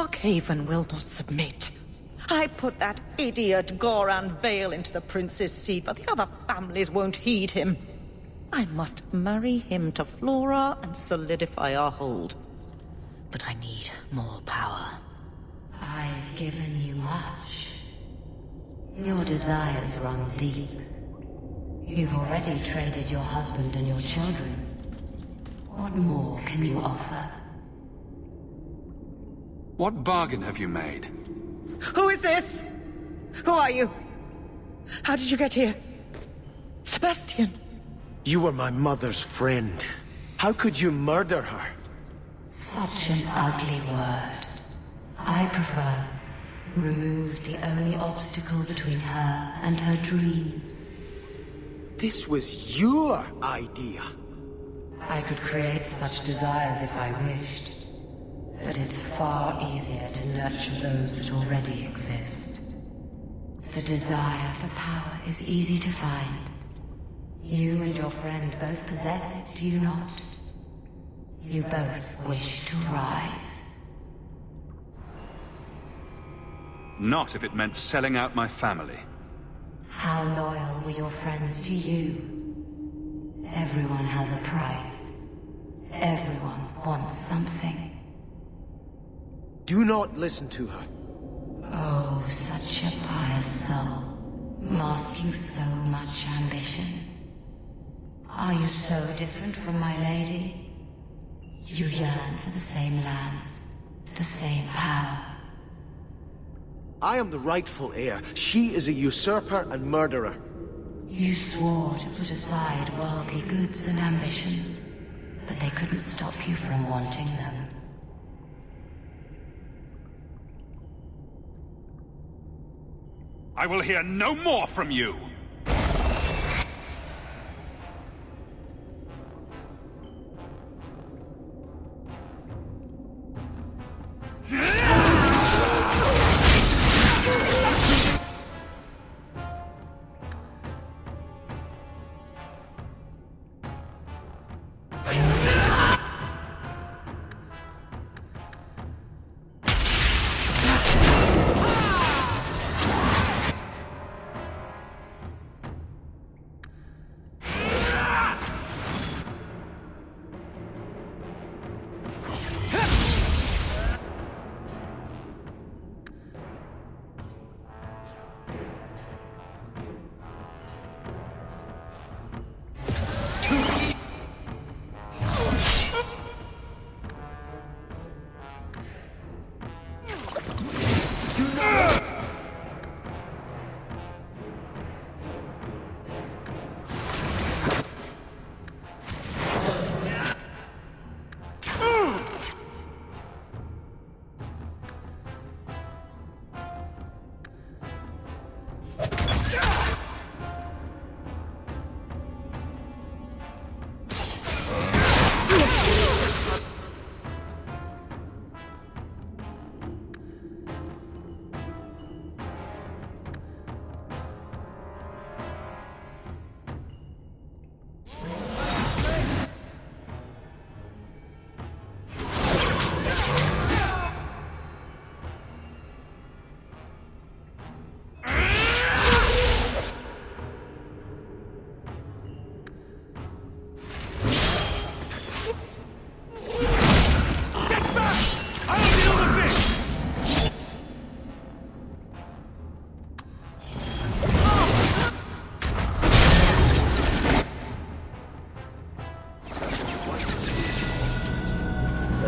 Darkhaven will not submit. I put that idiot Goran Vale into the prince's seat, but the other families won't heed him. I must marry him to Flora and solidify our hold. But I need more power. I've given you much. Your desires run deep. You've already traded your husband and your children. What more can you offer? What bargain have you made? Who is this? Who are you? How did you get here? Sebastian! You were my mother's friend. How could you murder her? Such an ugly word. I prefer remove the only obstacle between her and her dreams. This was your idea. I could create such desires if I wished. But it's far easier to nurture those that already exist. The desire for power is easy to find. You and your friend both possess it, do you not? You both wish to rise. Not if it meant selling out my family. How loyal were your friends to you? Everyone has a price. Everyone wants something. Do not listen to her. Oh, such a pious soul, masking so much ambition. Are you so different from my lady? You yearn for the same lands, the same power. I am the rightful heir. She is a usurper and murderer. You swore to put aside worldly goods and ambitions, but they couldn't stop you from wanting them. I will hear no more from you!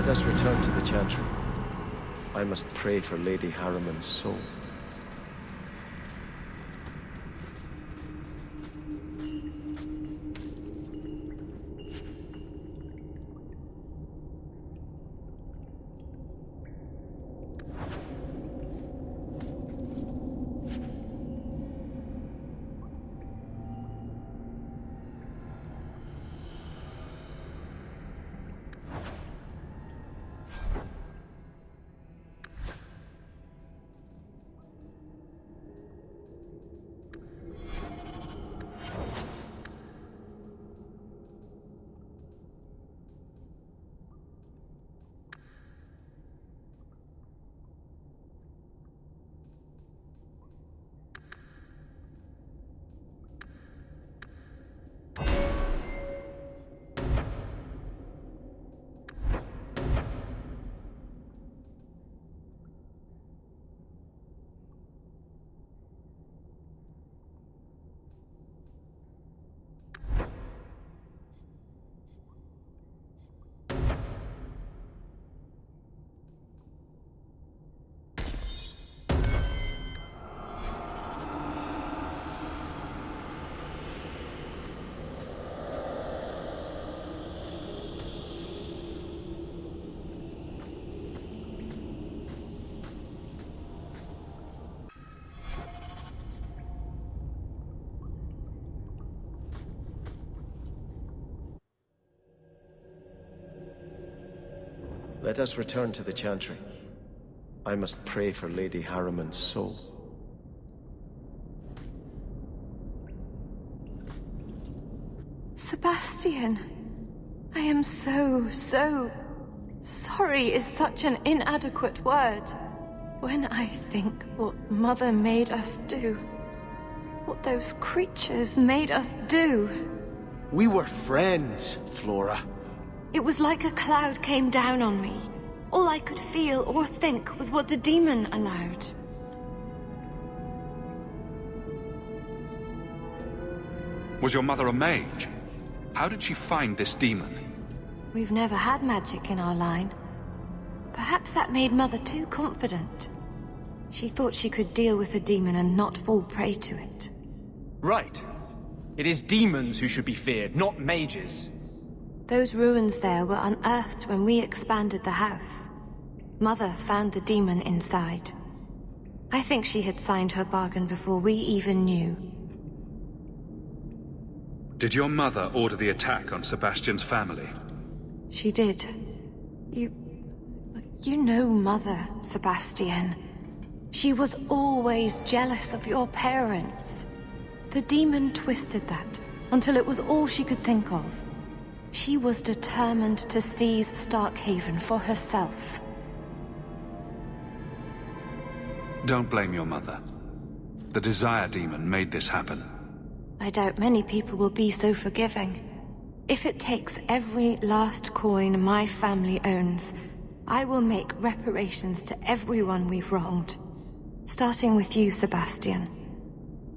Let us return to the Chantry. I must pray for Lady Harriman's soul. Let us return to the Chantry. I must pray for Lady Harriman's soul. Sebastian, I am so sorry is such an inadequate word. When I think what Mother made us do, what those creatures made us do. We were friends, Flora. It was like a cloud came down on me. All I could feel or think was what the demon allowed. Was your mother a mage? How did she find this demon? We've never had magic in our line. Perhaps that made Mother too confident. She thought she could deal with the demon and not fall prey to it. Right. It is demons who should be feared, not mages. Those ruins there were unearthed when we expanded the house. Mother found the demon inside. I think she had signed her bargain before we even knew. Did your mother order the attack on Sebastian's family? She did. You know Mother, Sebastian. She was always jealous of your parents. The demon twisted that, until it was all she could think of. She was determined to seize Starkhaven for herself. Don't blame your mother. The Desire Demon made this happen. I doubt many people will be so forgiving. If it takes every last coin my family owns, I will make reparations to everyone we've wronged. Starting with you, Sebastian.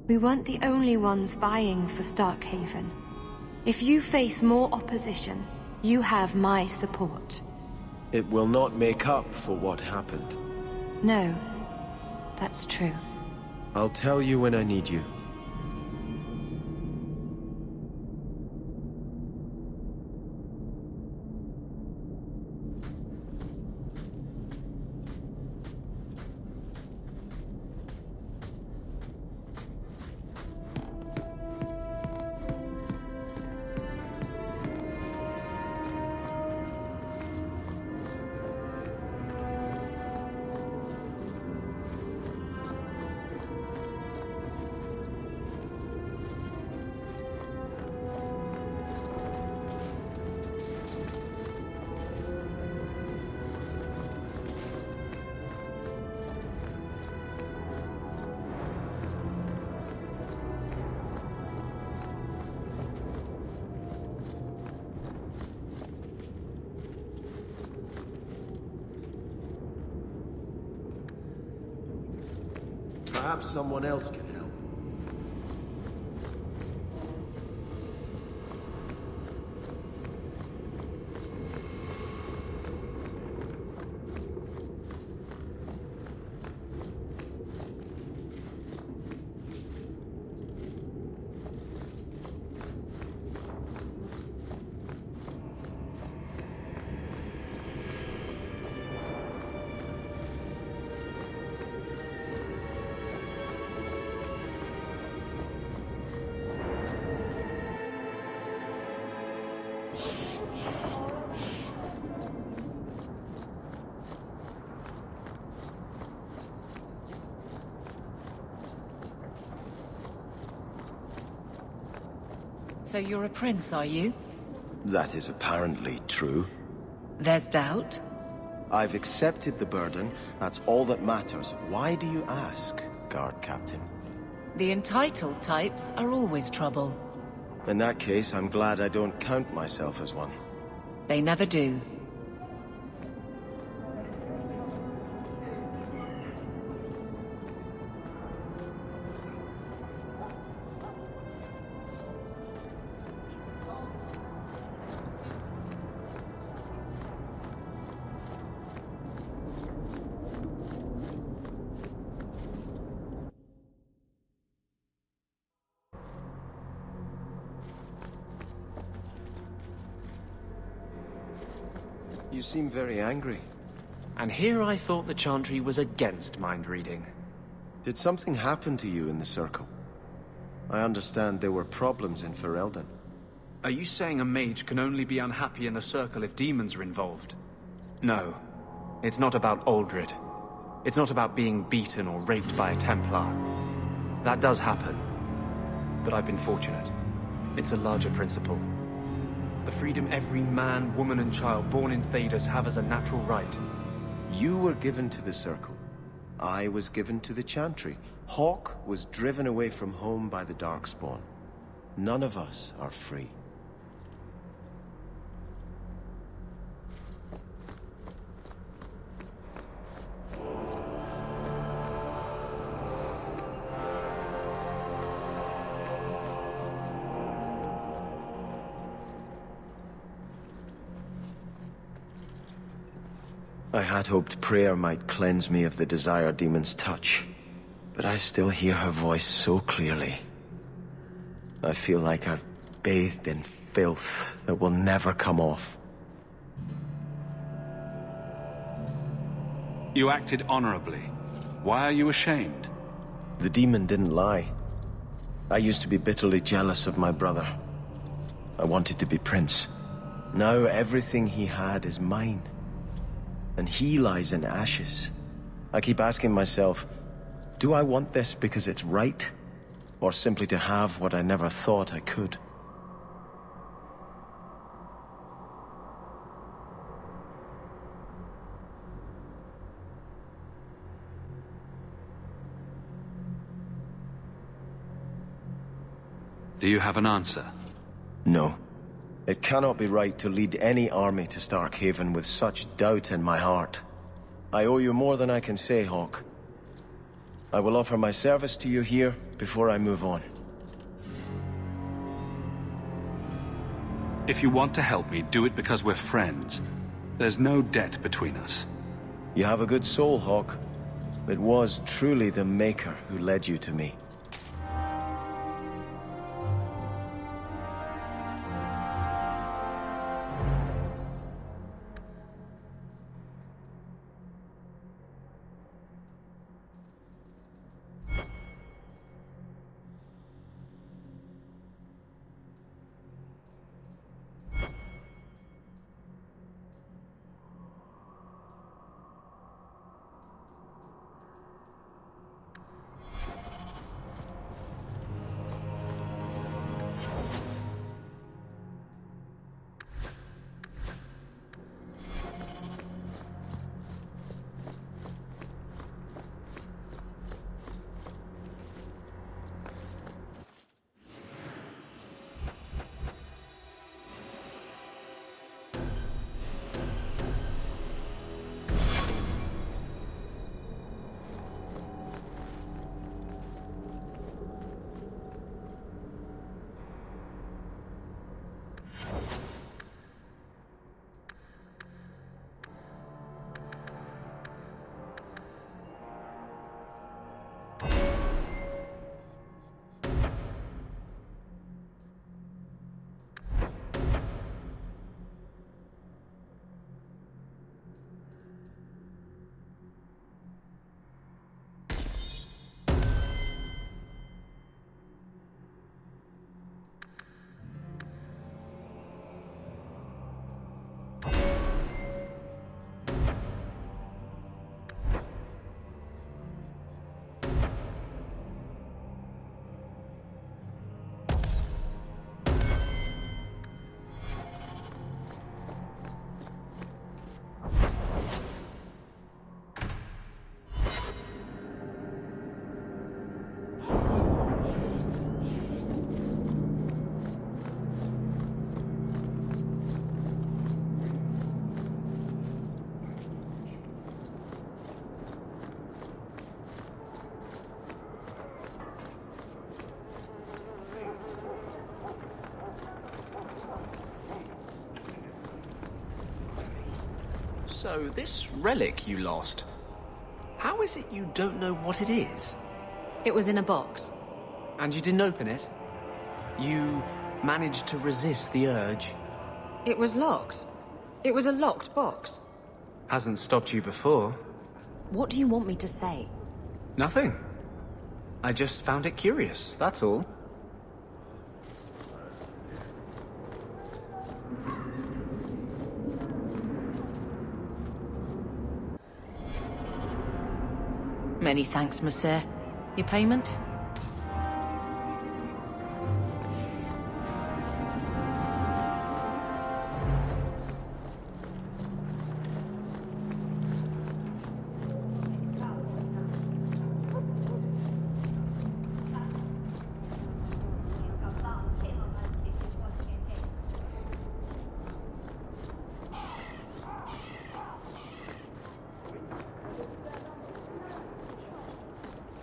We weren't the only ones vying for Starkhaven. If you face more opposition, you have my support. It will not make up for what happened. No, that's true. I'll tell you when I need you. Perhaps someone else can help. So you're a prince, are you? That is apparently true. There's doubt? I've accepted the burden. That's all that matters. Why do you ask, guard captain? The entitled types are always trouble. In that case, I'm glad I don't count myself as one. They never do. You seem very angry. And here I thought the Chantry was against mind reading. Did something happen to you in the Circle? I understand there were problems in Ferelden. Are you saying a mage can only be unhappy in the Circle if demons are involved? No. It's not about Aldred. It's not about being beaten or raped by a Templar. That does happen. But I've been fortunate. It's a larger principle. The freedom every man, woman and child born in Thedas have as a natural right. You were given to the Circle. I was given to the Chantry. Hawk was driven away from home by the Darkspawn. None of us are free. I had hoped prayer might cleanse me of the Desire Demon's touch, but I still hear her voice so clearly. I feel like I've bathed in filth that will never come off. You acted honorably. Why are you ashamed? The demon didn't lie. I used to be bitterly jealous of my brother. I wanted to be prince. Now everything he had is mine. And he lies in ashes. I keep asking myself, do I want this because it's right? Or simply to have what I never thought I could? Do you have an answer? No. It cannot be right to lead any army to Starkhaven with such doubt in my heart. I owe you more than I can say, Hawk. I will offer my service to you here before I move on. If you want to help me, do it because we're friends. There's no debt between us. You have a good soul, Hawk. It was truly the Maker who led you to me. So, this relic you lost, how is it you don't know what it is? It was in a box. And you didn't open it? You managed to resist the urge? It was locked. It was a locked box. Hasn't stopped you before. What do you want me to say? Nothing. I just found it curious, that's all. Many thanks, monsieur. Your payment?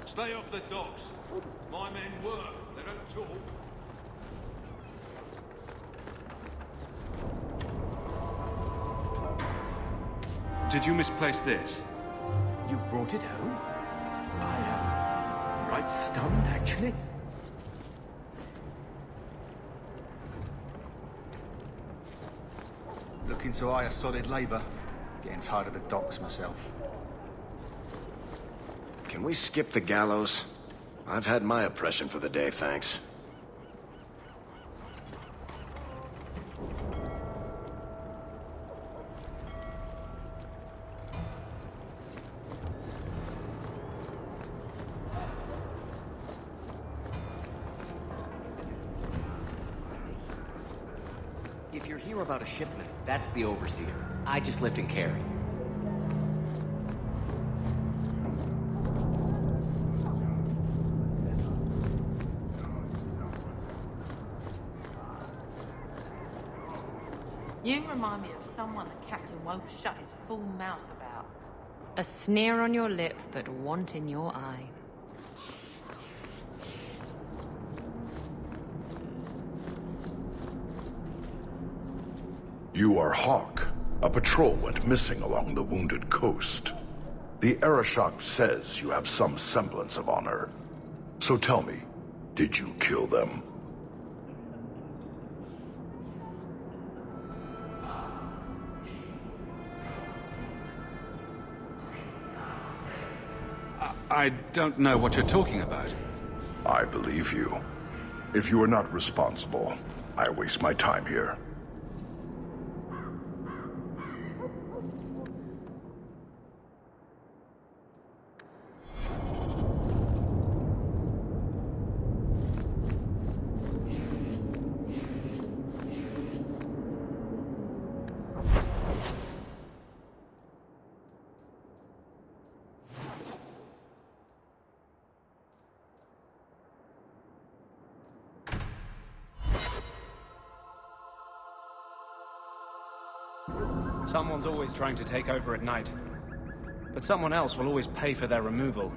Stay off the docks. My men work, they don't talk. Did you misplace this? You brought it home? I am right stunned, actually. Looking to hire solid labour. Getting tired of the docks myself. Can we skip the gallows? I've had my oppression for the day, thanks. If you're here about a shipment, that's the overseer. I just lift and carry. You remind me of someone the captain won't shut his full mouth about. A sneer on your lip, but want in your eye. You are Hawk. A patrol went missing along the wounded coast. The Arashok says you have some semblance of honor. So tell me, did you kill them? I don't know what you're talking about. I believe you. If you are not responsible, I waste my time here. Someone's always trying to take over at night. But someone else will always pay for their removal.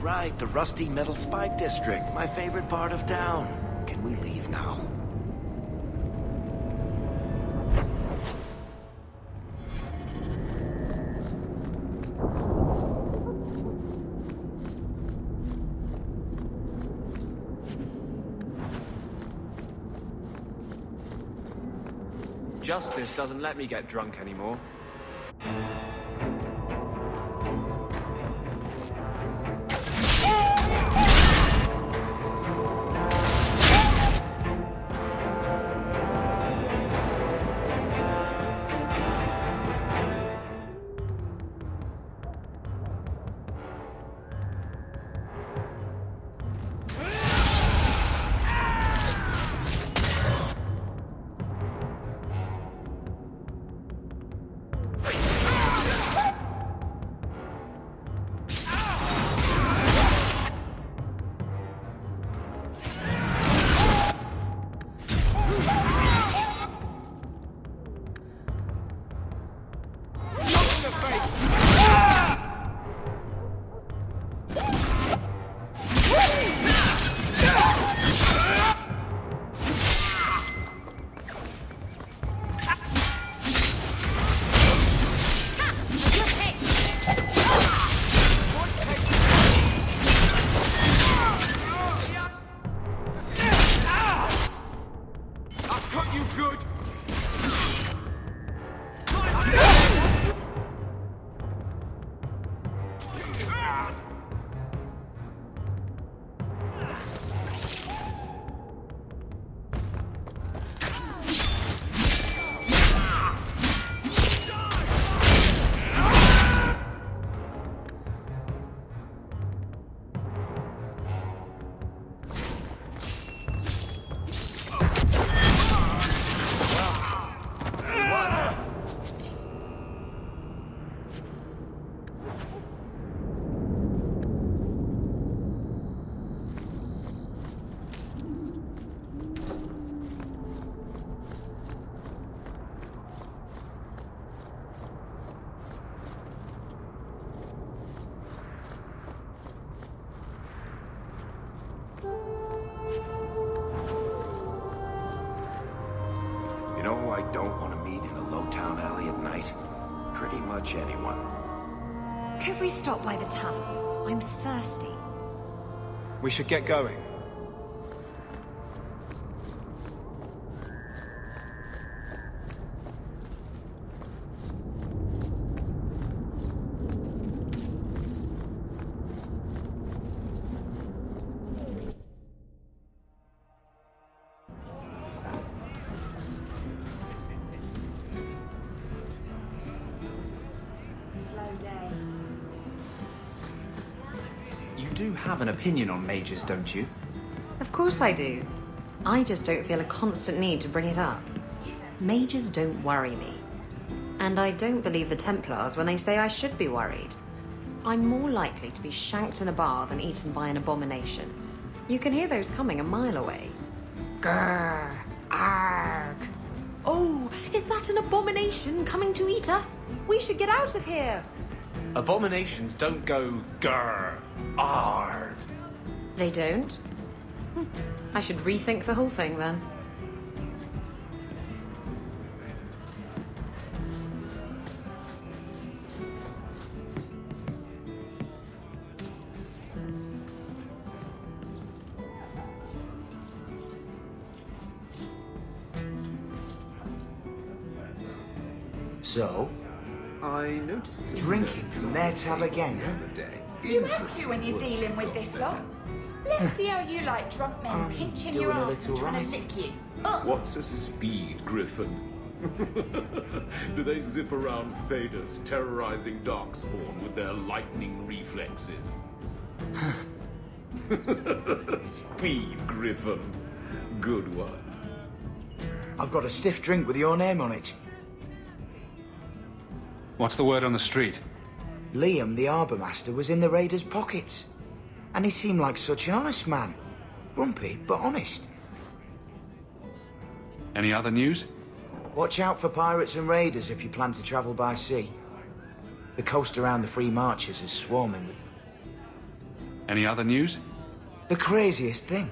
Right, the rusty metal spike district, my favorite part of town. Can we leave now? Justice doesn't let me get drunk anymore. You know, I don't want to meet in a low-town alley at night. Pretty much anyone. Could we stop by the tavern? I'm thirsty. We should get going. You do have an opinion on mages, don't you? Of course I do. I just don't feel a constant need to bring it up. Mages don't worry me. And I don't believe the Templars when they say I should be worried. I'm more likely to be shanked in a bar than eaten by an abomination. You can hear those coming a mile away. Grrr, arg. Oh, is that an abomination coming to eat us? We should get out of here. Abominations don't go grrr, arg. They don't? I should rethink the whole thing then. So, I noticed some drinking from their tab again, huh? You have to when you're dealing with this lot. Let's see how you like drunk men pinching your ass and trying to lick you. What's a speed griffin? Do they zip around Thedas, terrorizing Darkspawn with their lightning reflexes? Speed griffin. Good one. I've got a stiff drink with your name on it. What's the word on the street? Liam, the Harbour Master, was in the raiders' pockets. And he seemed like such an honest man. Grumpy, but honest. Any other news? Watch out for pirates and raiders if you plan to travel by sea. The coast around the Free Marches is swarming with them. Any other news? The craziest thing.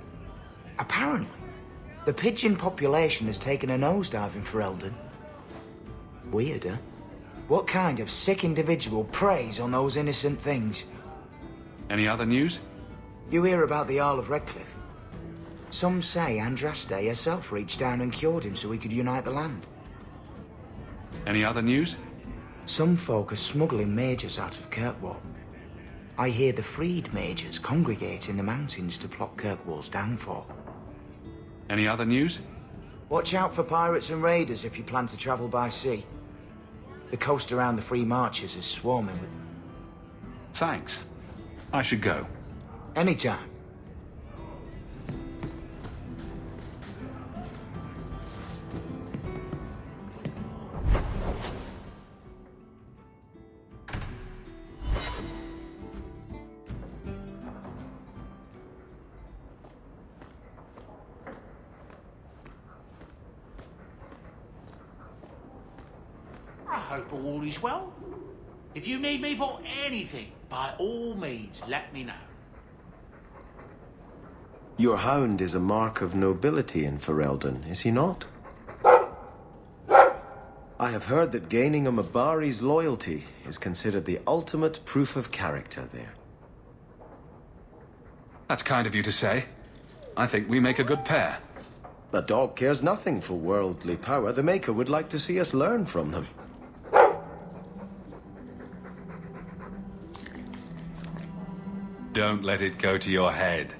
Apparently, the pigeon population has taken a nosedive in Ferelden. Weird, huh? What kind of sick individual preys on those innocent things? Any other news? You hear about the Earl of Redcliffe? Some say Andraste herself reached down and cured him so he could unite the land. Any other news? Some folk are smuggling mages out of Kirkwall. I hear the freed mages congregate in the mountains to plot Kirkwall's downfall. Any other news? Watch out for pirates and raiders if you plan to travel by sea. The coast around the Free Marches is swarming with them. Thanks. I should go. Anytime. I hope all is well. If you need me for anything, by all means, let me know. Your hound is a mark of nobility in Ferelden, is he not? I have heard that gaining a Mabari's loyalty is considered the ultimate proof of character there. That's kind of you to say. I think we make a good pair. A dog cares nothing for worldly power. The Maker would like to see us learn from them. Don't let it go to your head.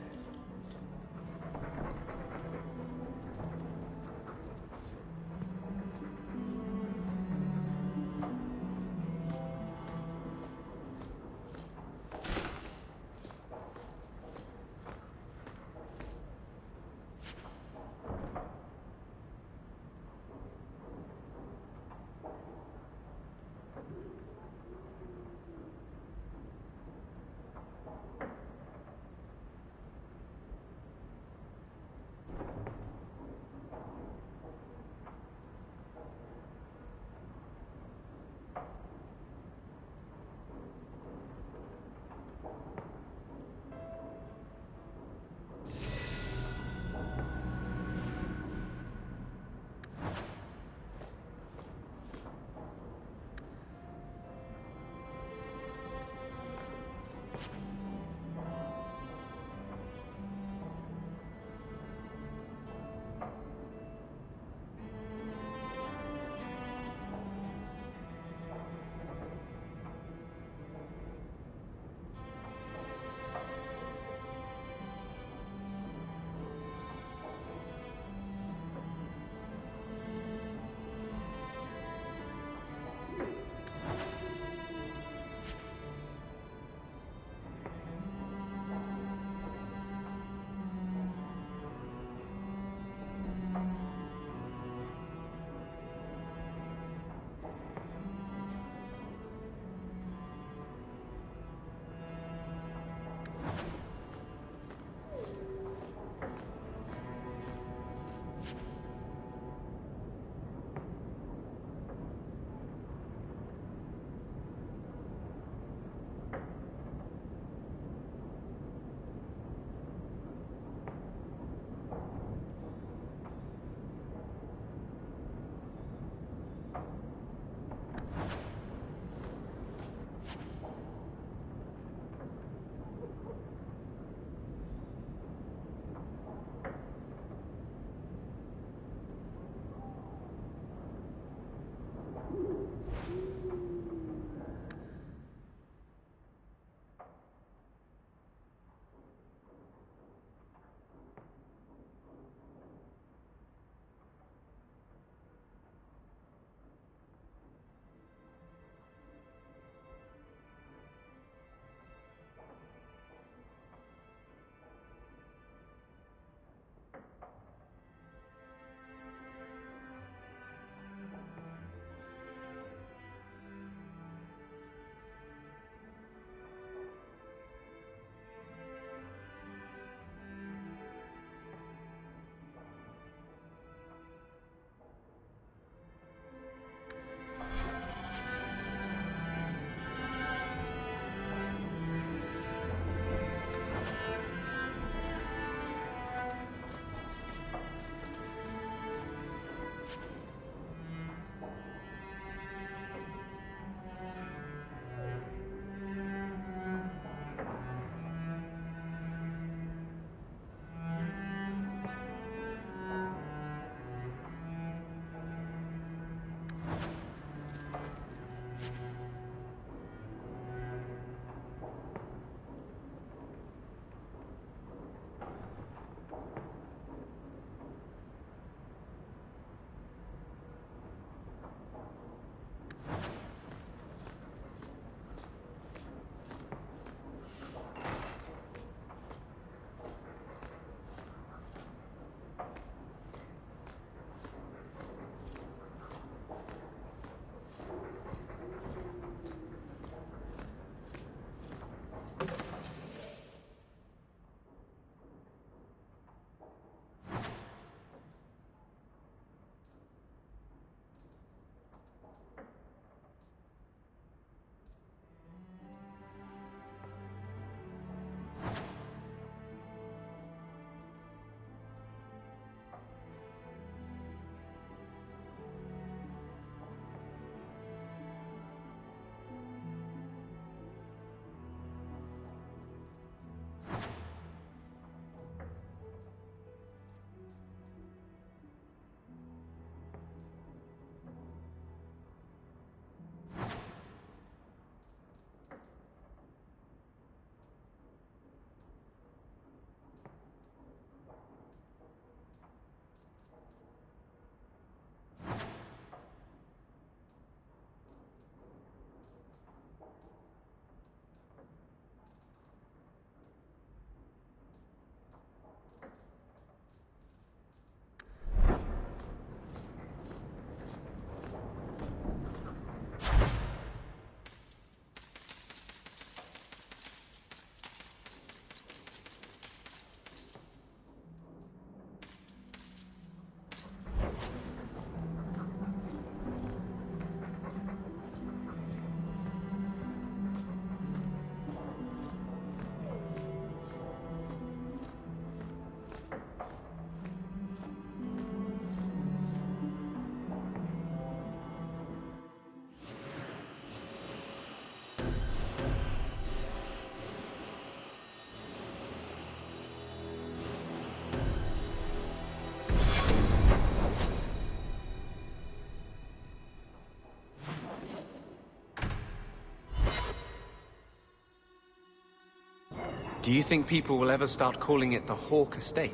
Do you think people will ever start calling it the Hawk Estate?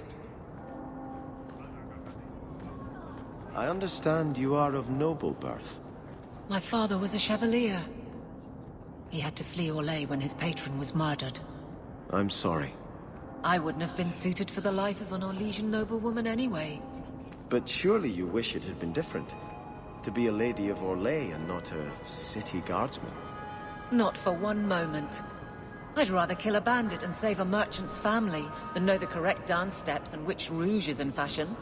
I understand you are of noble birth. My father was a chevalier. He had to flee Orlais when his patron was murdered. I'm sorry. I wouldn't have been suited for the life of an Orlesian noblewoman anyway. But surely you wish it had been different. To be a lady of Orlais and not a city guardsman. Not for one moment. I'd rather kill a bandit and save a merchant's family than know the correct dance steps and which rouge is in fashion.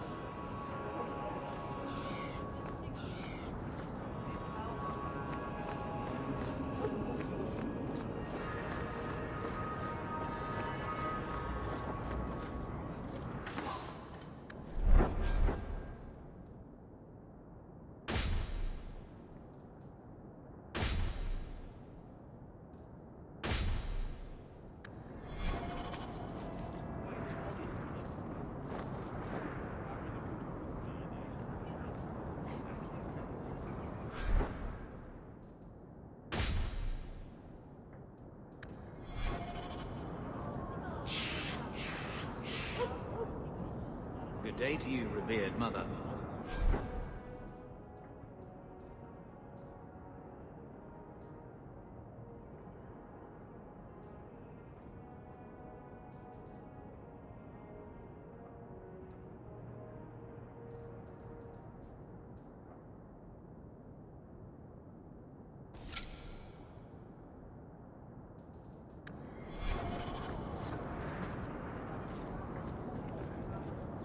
Good day to you, revered mother.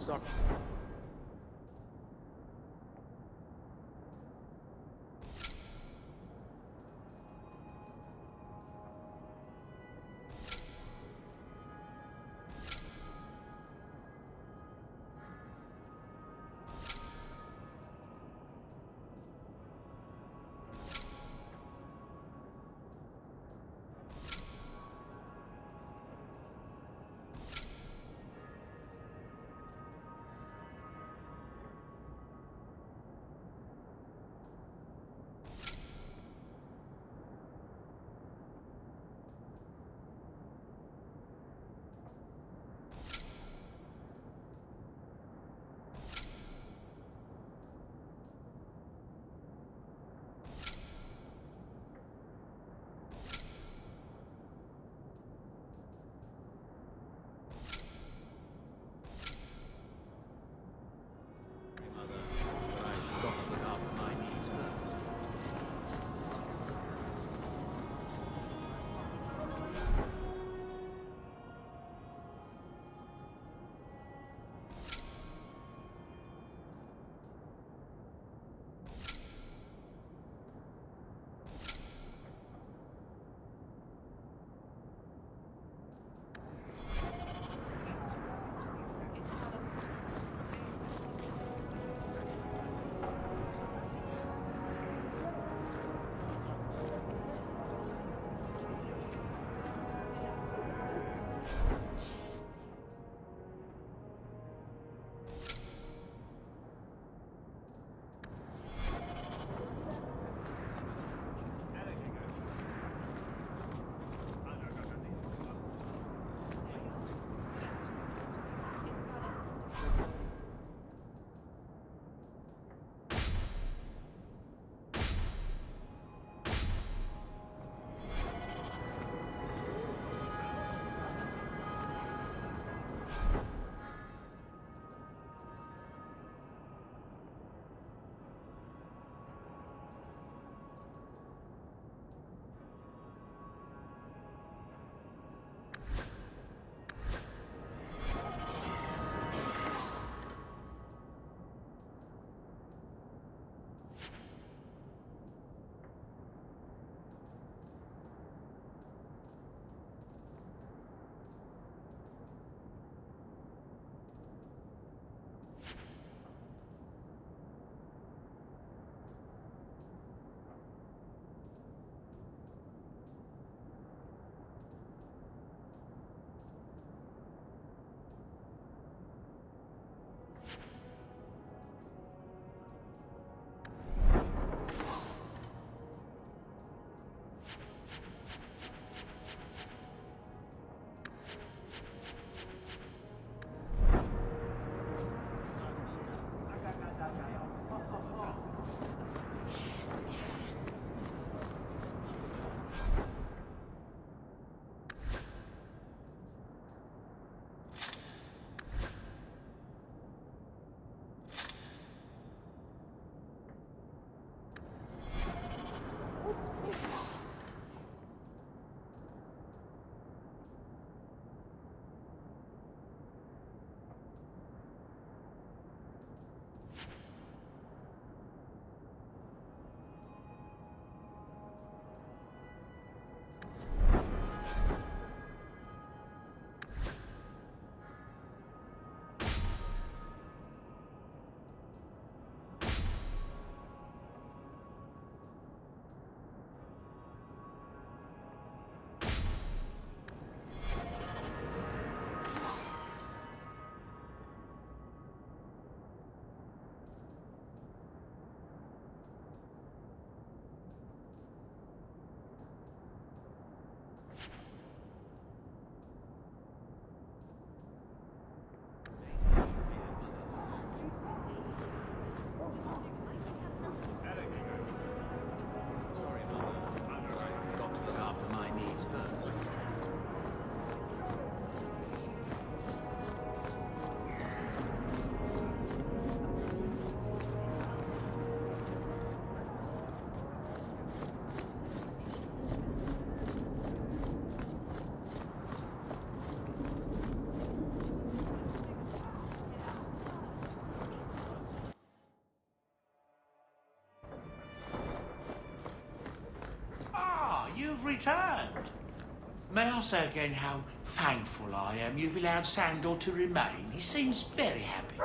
Sorry. returned. May I say again how thankful I am you've allowed Sandor to remain? He seems very happy.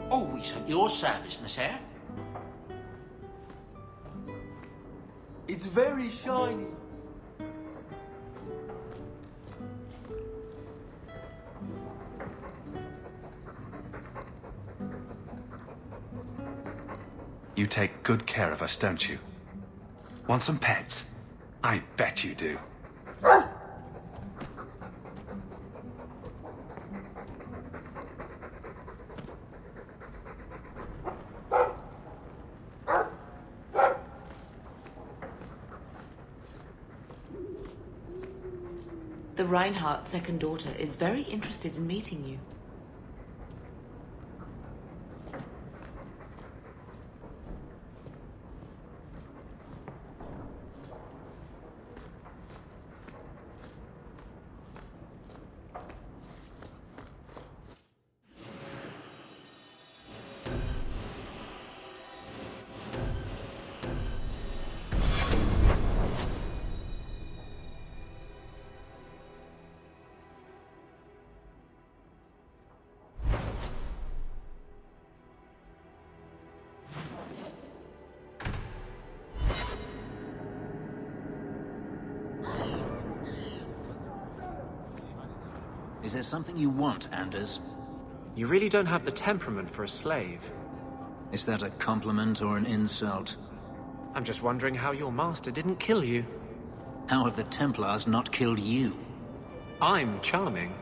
Always at your service, monsieur. It's very shiny. You take good care of us, don't you? Want some pets? I bet you do. The Reinhardt's second daughter is very interested in meeting you. Is there something you want, Anders? You really don't have the temperament for a slave. Is that a compliment or an insult? I'm just wondering how your master didn't kill you. How have the Templars not killed you? I'm charming.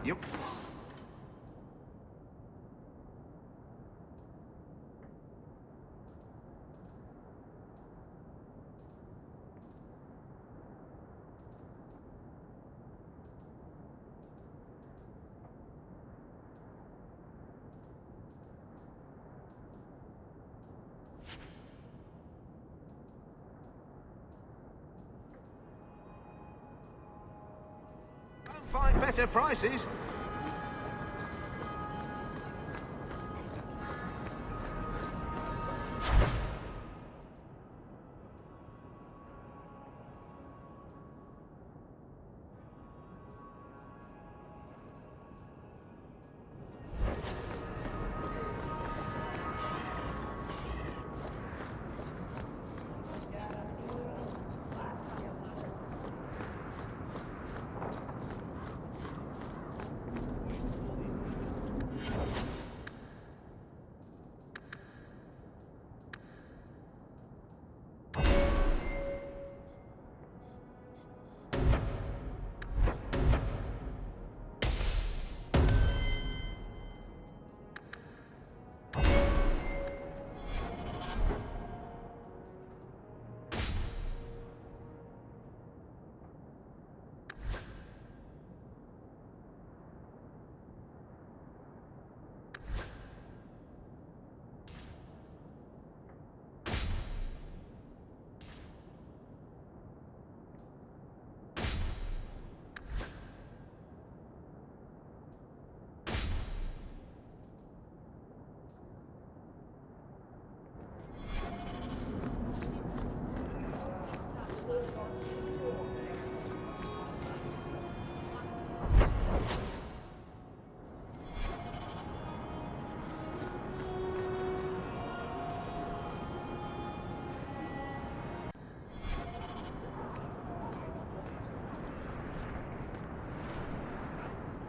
Yep. Find better prices.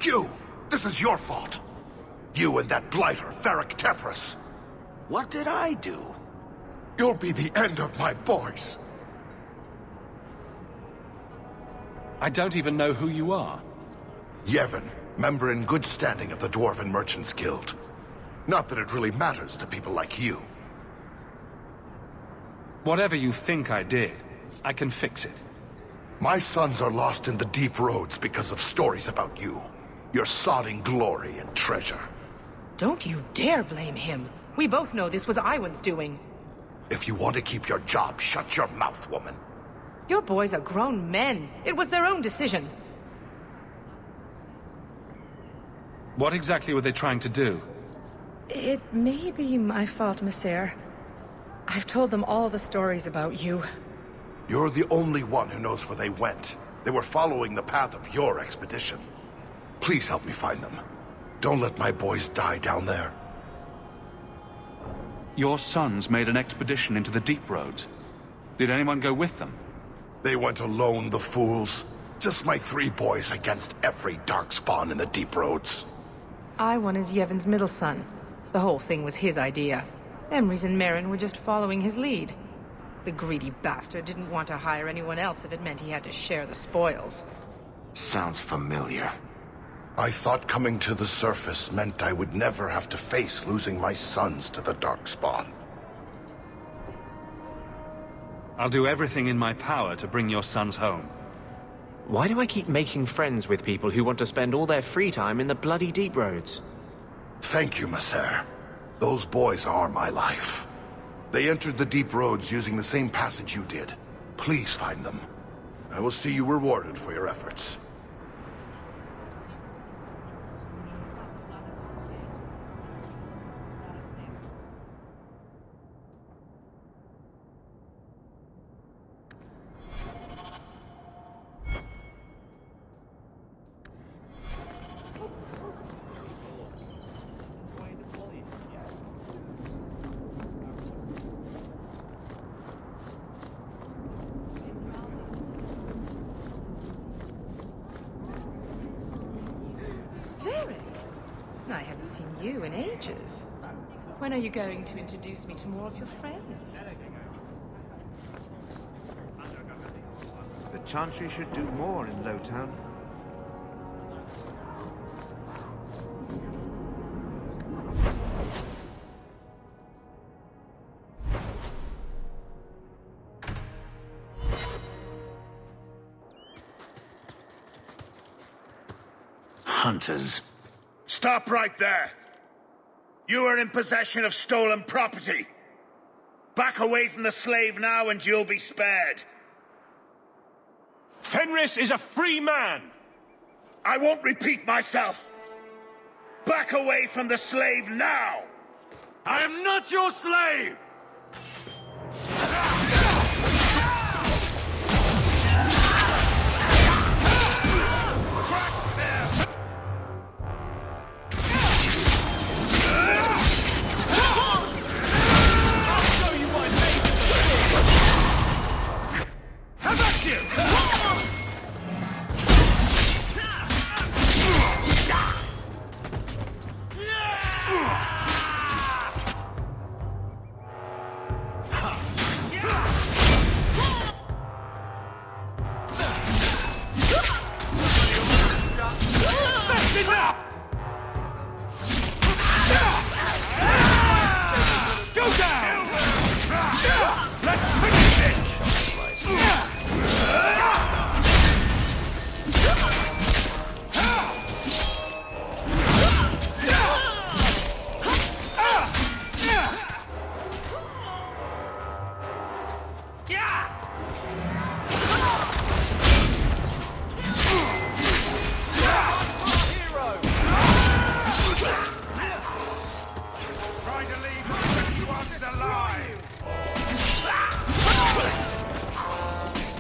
you! This is your fault! You and that blighter, Varric Tethras. What did I do? You'll be the end of my boys. I don't even know who you are. Yevon, member in good standing of the Dwarven Merchants Guild. Not that it really matters to people like you. Whatever you think I did, I can fix it. My sons are lost in the deep roads because of stories about you. Your sodding glory and treasure. Don't you dare blame him. We both know this was Iwan's doing. If you want to keep your job, shut your mouth, woman. Your boys are grown men. It was their own decision. What exactly were they trying to do? It may be my fault, Monsieur. I've told them all the stories about you. You're the only one who knows where they went. They were following the path of your expedition. Please help me find them. Don't let my boys die down there. Your sons made an expedition into the deep roads. Did anyone go with them? They went alone, the fools. Just my 3 boys against every darkspawn in the deep roads. Iwan is Yevon's middle son. The whole thing was his idea. Emrys and Merrin were just following his lead. The greedy bastard didn't want to hire anyone else if it meant he had to share the spoils. Sounds familiar. I thought coming to the surface meant I would never have to face losing my sons to the darkspawn. I'll do everything in my power to bring your sons home. Why do I keep making friends with people who want to spend all their free time in the bloody deep roads? Thank you, Messer. Those boys are my life. They entered the deep roads using the same passage you did. Please find them. I will see you rewarded for your efforts. I haven't seen you in ages. When are you going to introduce me to more of your friends? The Chantry should do more in Lowtown. Hunters. Stop right there! You are in possession of stolen property. Back away from the slave now and you'll be spared. Fenris is a free man! I won't repeat myself. Back away from the slave now! I am not your slave!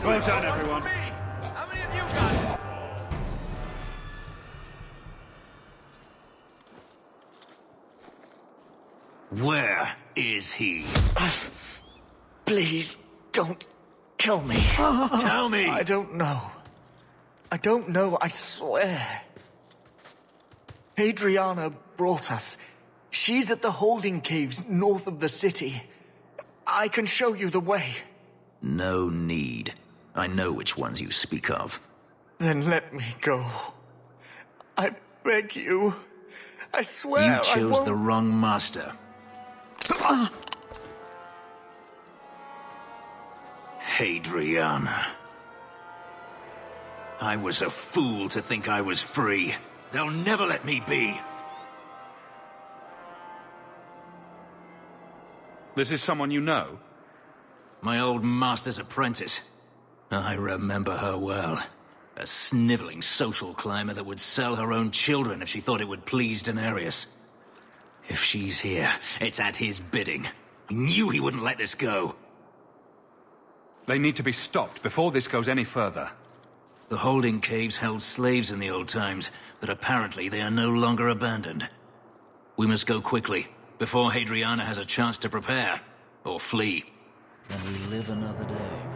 Well done, everyone. How many of you got it? Where is he? Please, don't kill me. Tell me! I don't know. I don't know, I swear. Adriana brought us. She's at the holding caves north of the city. I can show you the way. No need. I know which ones you speak of. Then let me go. I beg you. I swear You chose the wrong master. Adriana. I was a fool to think I was free. They'll never let me be. This is someone you know? My old master's apprentice. I remember her well. A sniveling social climber that would sell her own children if she thought it would please Daenerys. If she's here, it's at his bidding. He knew he wouldn't let this go. They need to be stopped before this goes any further. The holding caves held slaves in the old times, but apparently they are no longer abandoned. We must go quickly, before Hadriana has a chance to prepare, or flee. And we live another day.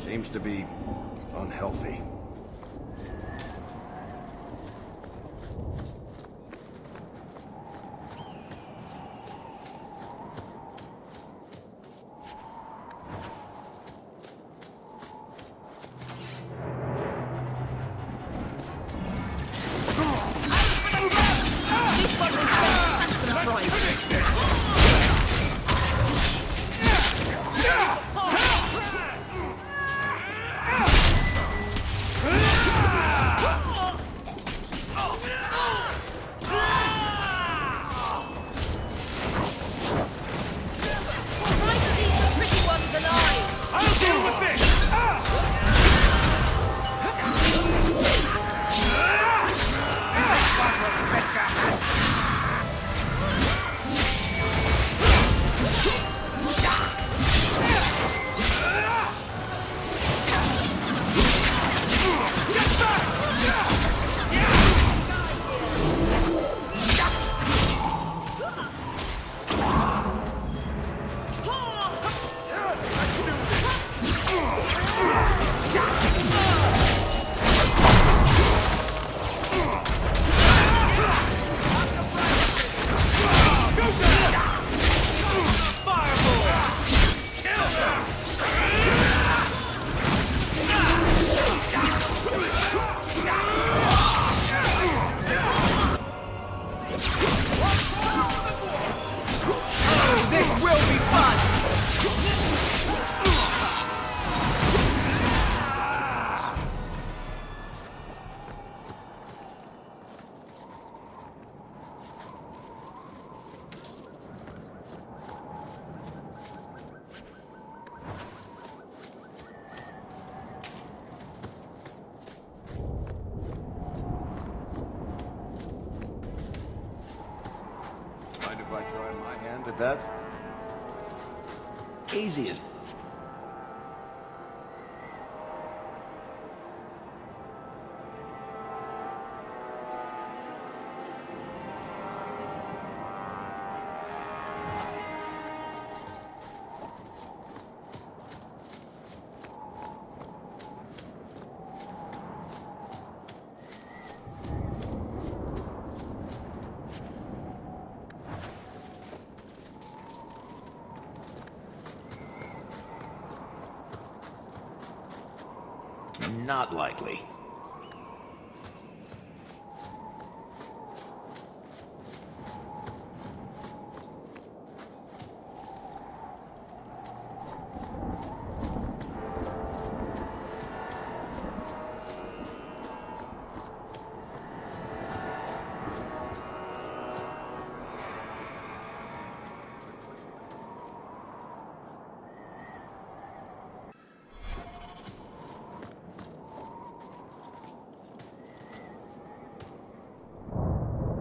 Seems to be unhealthy. that? Easy as... Not likely.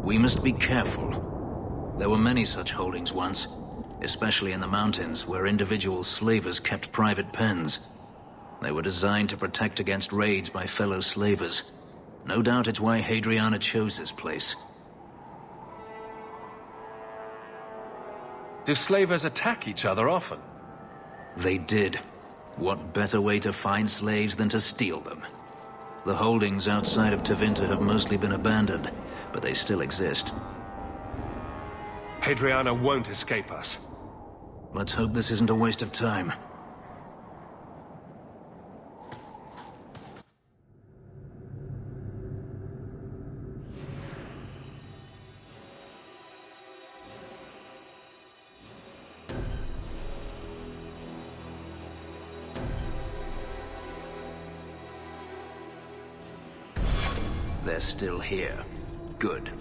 We must be careful. There were many such holdings once, especially in the mountains where individual slavers kept private pens. They were designed to protect against raids by fellow slavers. No doubt it's why Hadriana chose this place. Do slavers attack each other often? They did. What better way to find slaves than to steal them? The holdings outside of Tevinter have mostly been abandoned, but they still exist. Hadriana won't escape us. Let's hope this isn't a waste of time. They're still here. Good.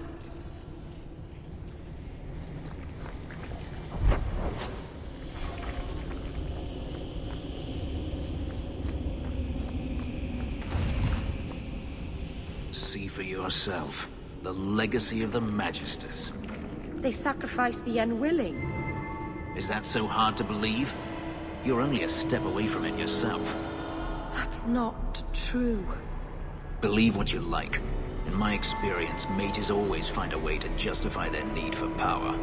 See for yourself. The legacy of the Magisters. They sacrifice the unwilling. Is that so hard to believe? You're only a step away from it yourself. That's not true. Believe what you like. In my experience, mages always find a way to justify their need for power.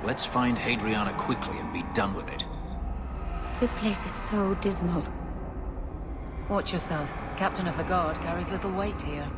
Let's find Hadriana quickly and be done with it. This place is so dismal. Watch yourself. Captain of the Guard carries little weight here.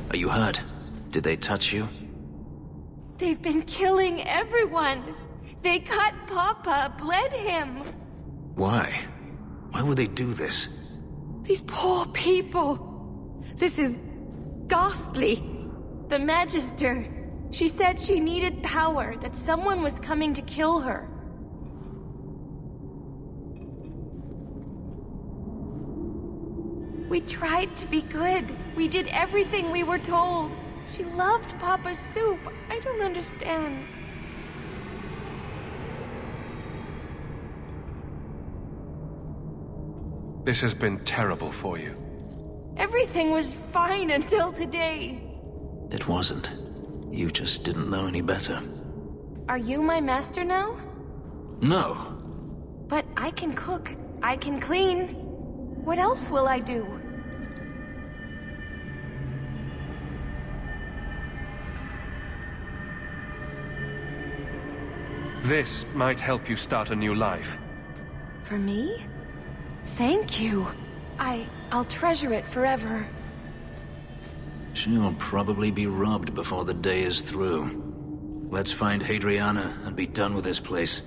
Are you hurt? Did they touch you? They've been killing everyone. They cut Papa, bled him. Why? Why would they do this? These poor people. This is ghastly. The Magister. She said she needed power, that someone was coming to kill her. We tried to be good. We did everything we were told. She loved Papa's soup. I don't understand. This has been terrible for you. Everything was fine until today. It wasn't. You just didn't know any better. Are you my master now? No. But I can cook. I can clean. What else will I do? This might help you start a new life. For me? Thank you. I'll treasure it forever. She'll probably be robbed before the day is through. Let's find Hadriana and be done with this place.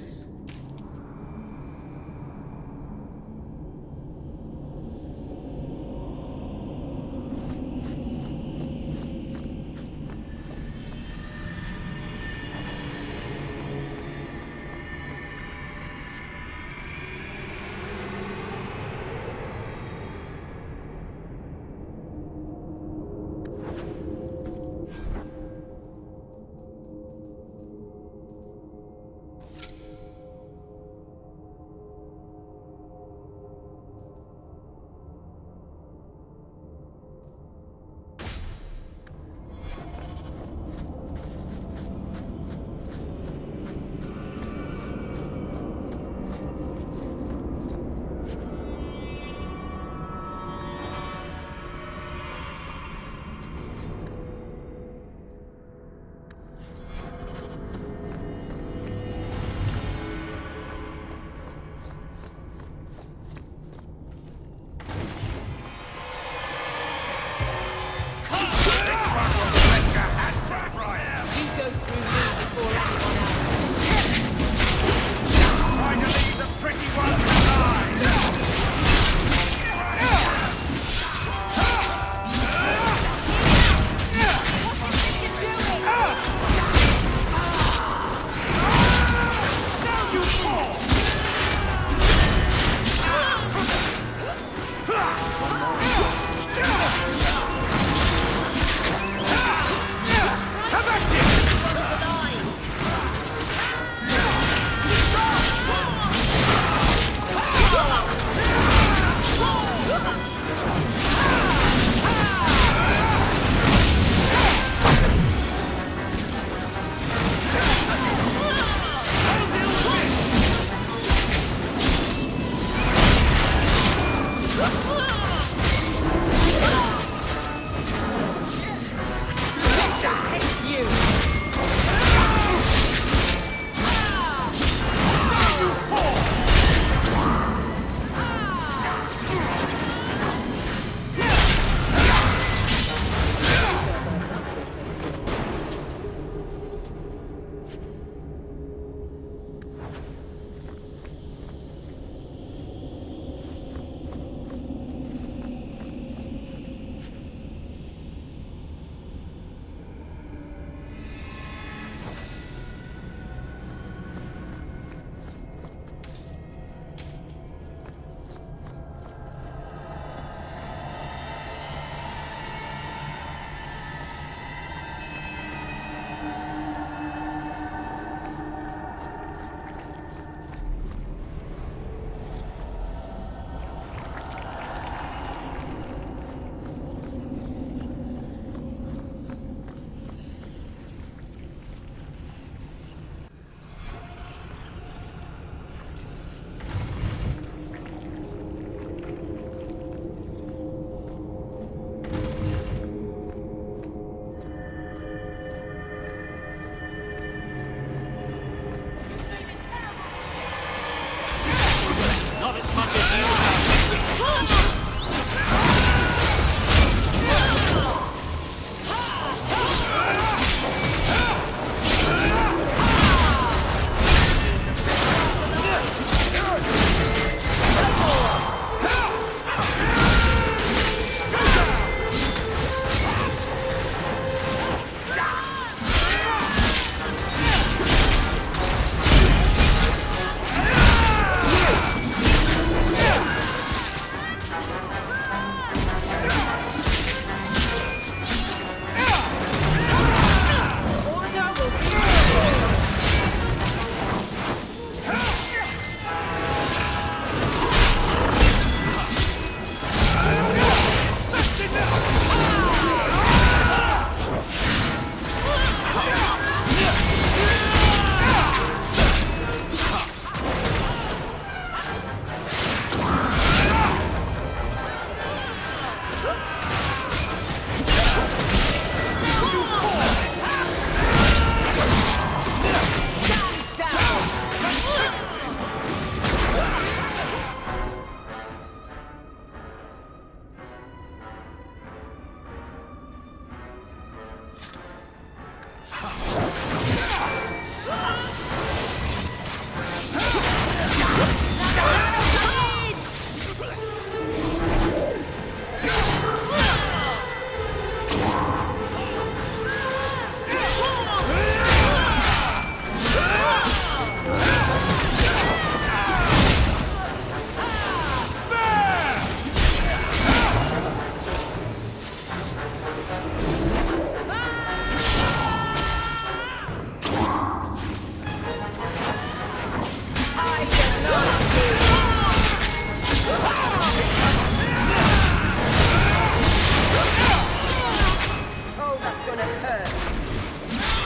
Oh, that's gonna hurt.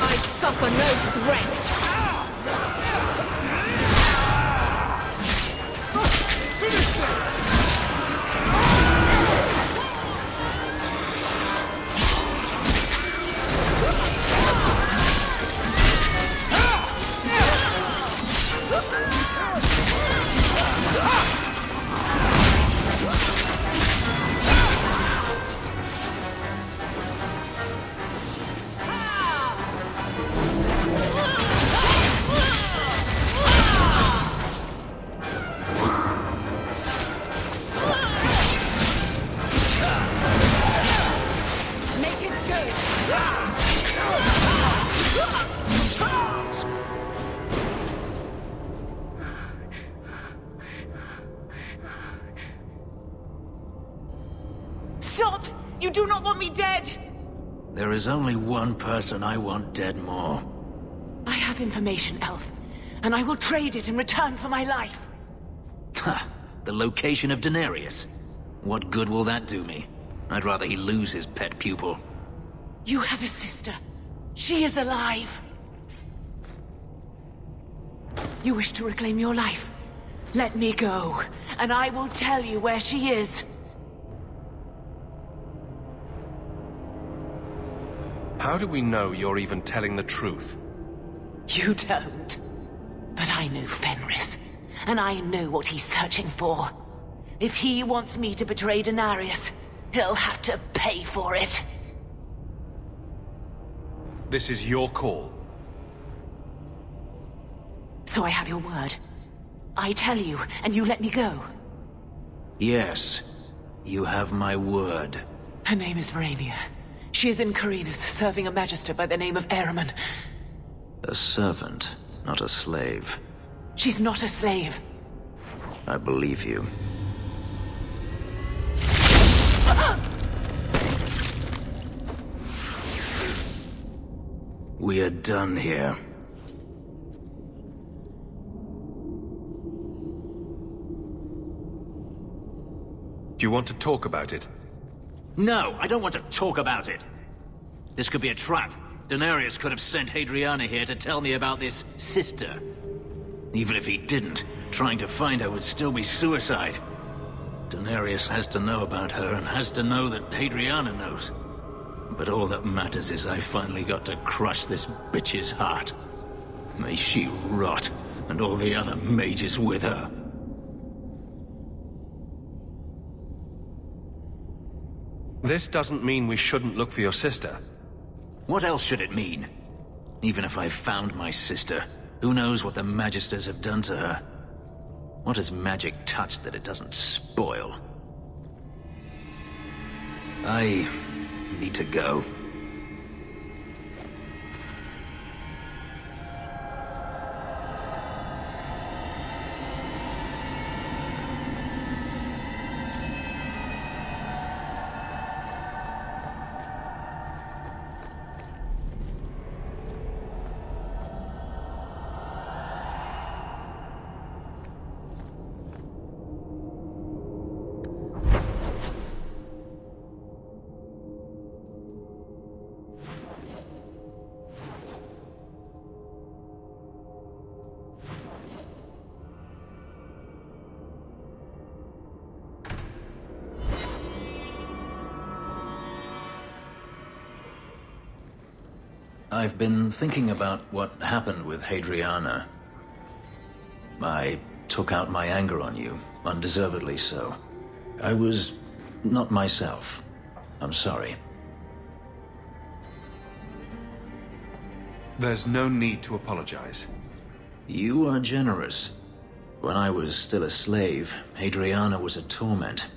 I suffer no threat. Stop! You do not want me dead! There is only one person I want dead more. I have information, Elf, and I will trade it in return for my life. Ha! The location of Daenerys. What good will that do me? I'd rather he lose his pet pupil. You have a sister. She is alive. You wish to reclaim your life? Let me go, and I will tell you where she is. How do we know you're even telling the truth? You don't. But I know Fenris, and I know what he's searching for. If he wants me to betray Daenerys, he'll have to pay for it. This is your call. So I have your word. I tell you, and you let me go. Yes, you have my word. Her name is Verania. She is in Carinus, serving a magister by the name of Ehrman. A servant, not a slave. She's not a slave. I believe you. We are done here. Do you want to talk about it? No, I don't want to talk about it. This could be a trap. Daenerys could have sent Hadriana here to tell me about this sister. Even if he didn't, trying to find her would still be suicide. Daenerys has to know about her and has to know that Hadriana knows. But all that matters is I finally got to crush this bitch's heart. May she rot, and all the other mages with her. This doesn't mean we shouldn't look for your sister. What else should it mean? Even if I found my sister, who knows what the Magisters have done to her? What has magic touched that it doesn't spoil? I need to go. I've been thinking about what happened with Hadriana. I took out my anger on you, undeservedly so. I was not myself. I'm sorry. There's no need to apologize. You are generous. When I was still a slave, Hadriana was a torment.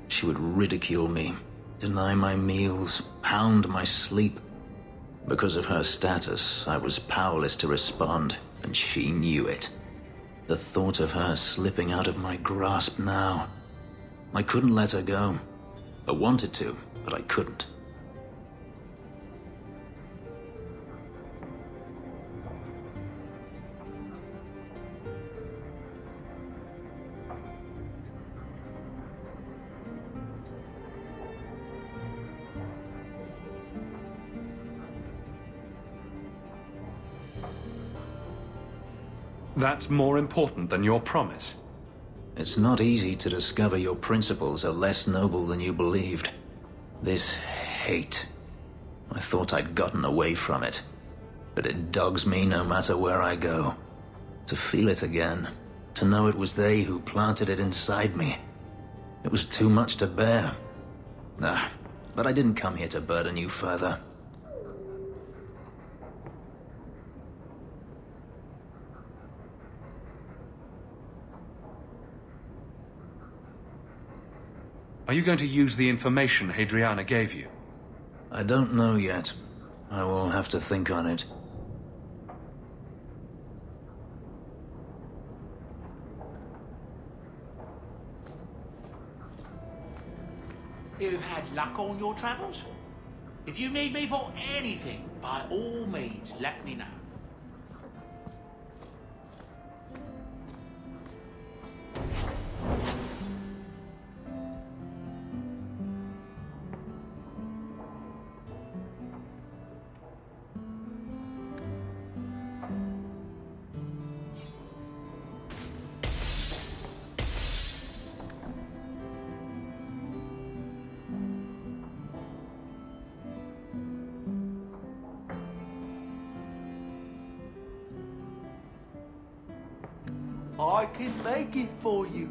She would ridicule me, deny my meals, hound my sleep. Because of her status, I was powerless to respond, and she knew it. The thought of her slipping out of my grasp now. I couldn't let her go. I wanted to, but I couldn't. That's more important than your promise. It's not easy to discover your principles are less noble than you believed. This hate. I thought I'd gotten away from it. But it dogs me no matter where I go. To feel it again. To know it was they who planted it inside me. It was too much to bear. But I didn't come here to burden you further. Are you going to use the information Hadriana gave you? I don't know yet. I will have to think on it. You've had luck on your travels? If you need me for anything, by all means, let me know. I can make it for you.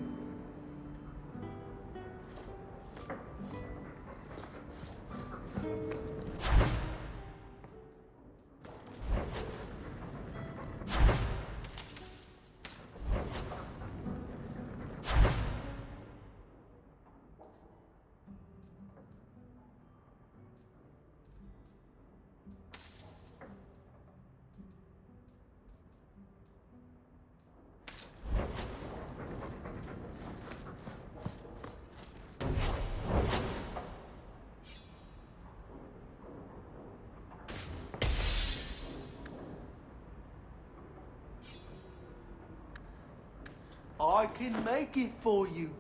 I can make it for you.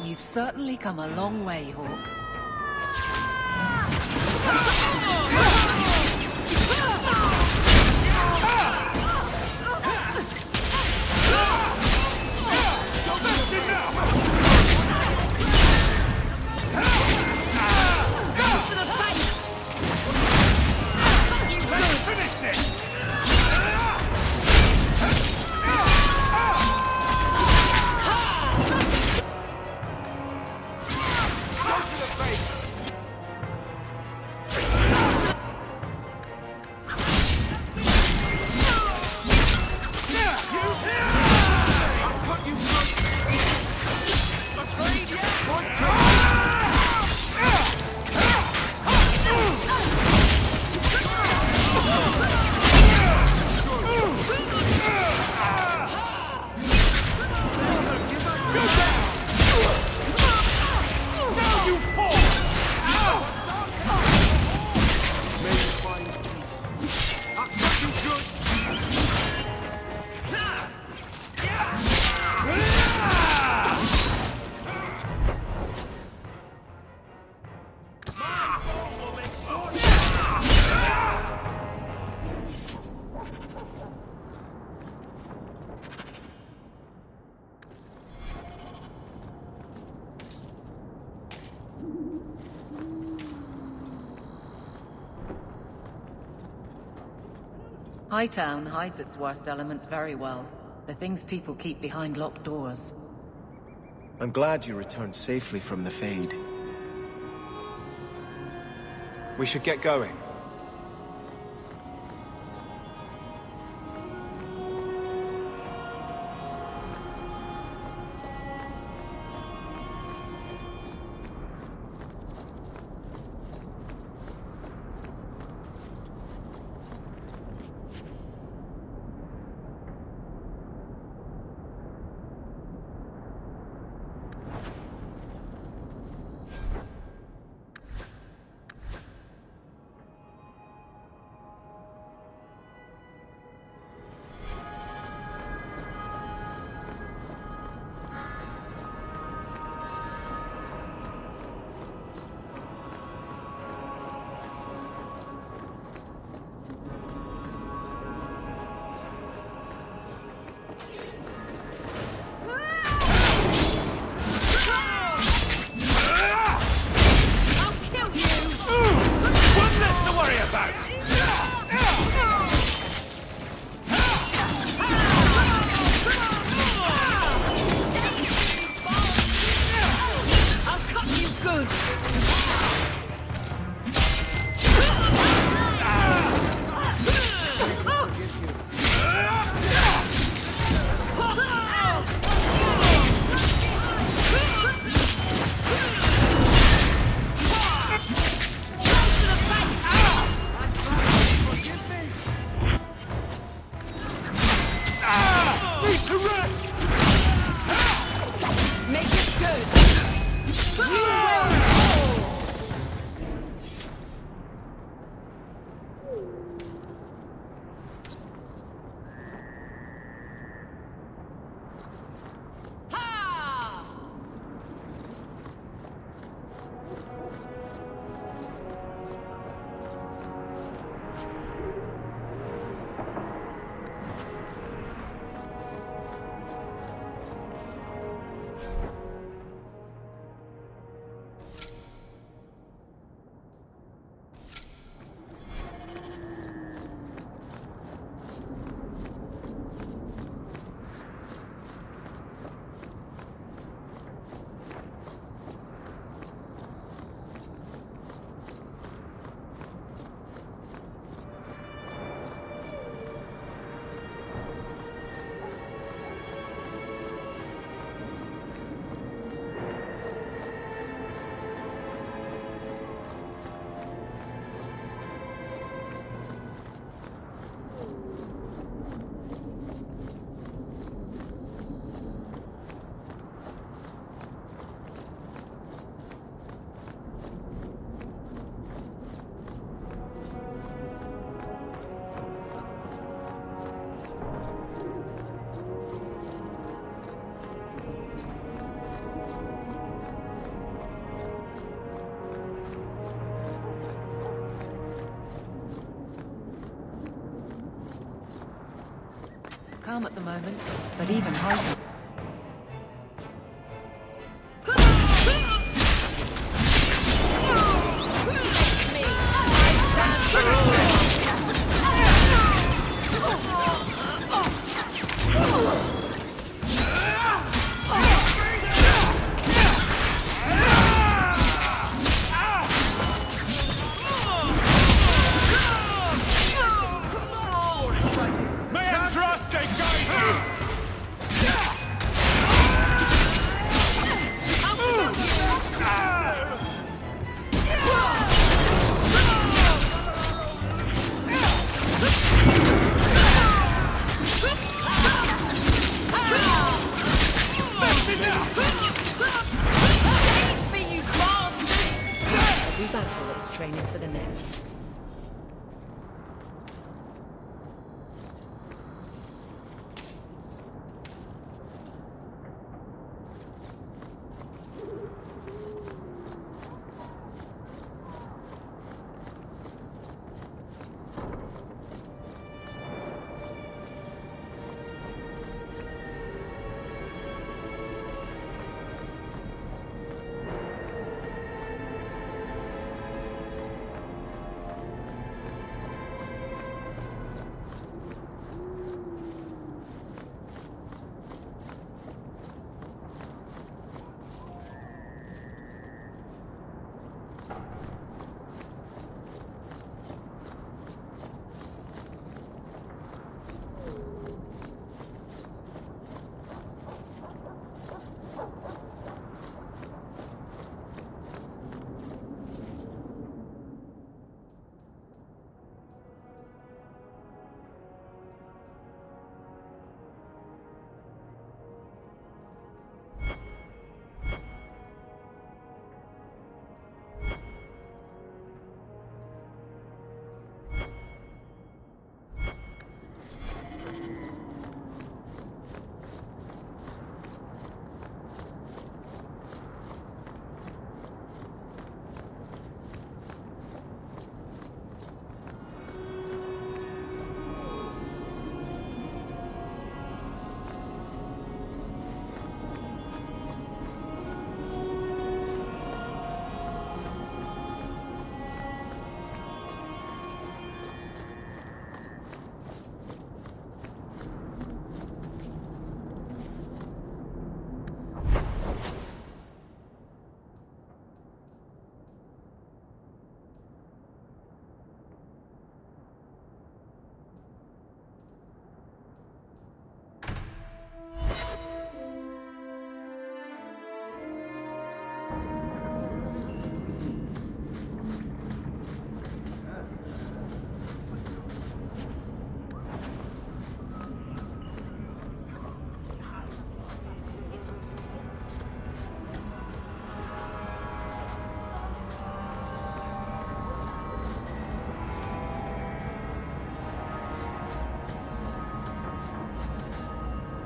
You've certainly come a long way, Hawk. Go to the face! Hightown hides its worst elements very well. The things people keep behind locked doors. I'm glad you returned safely from the Fade. We should get going. Calm at the moment, but even heightened.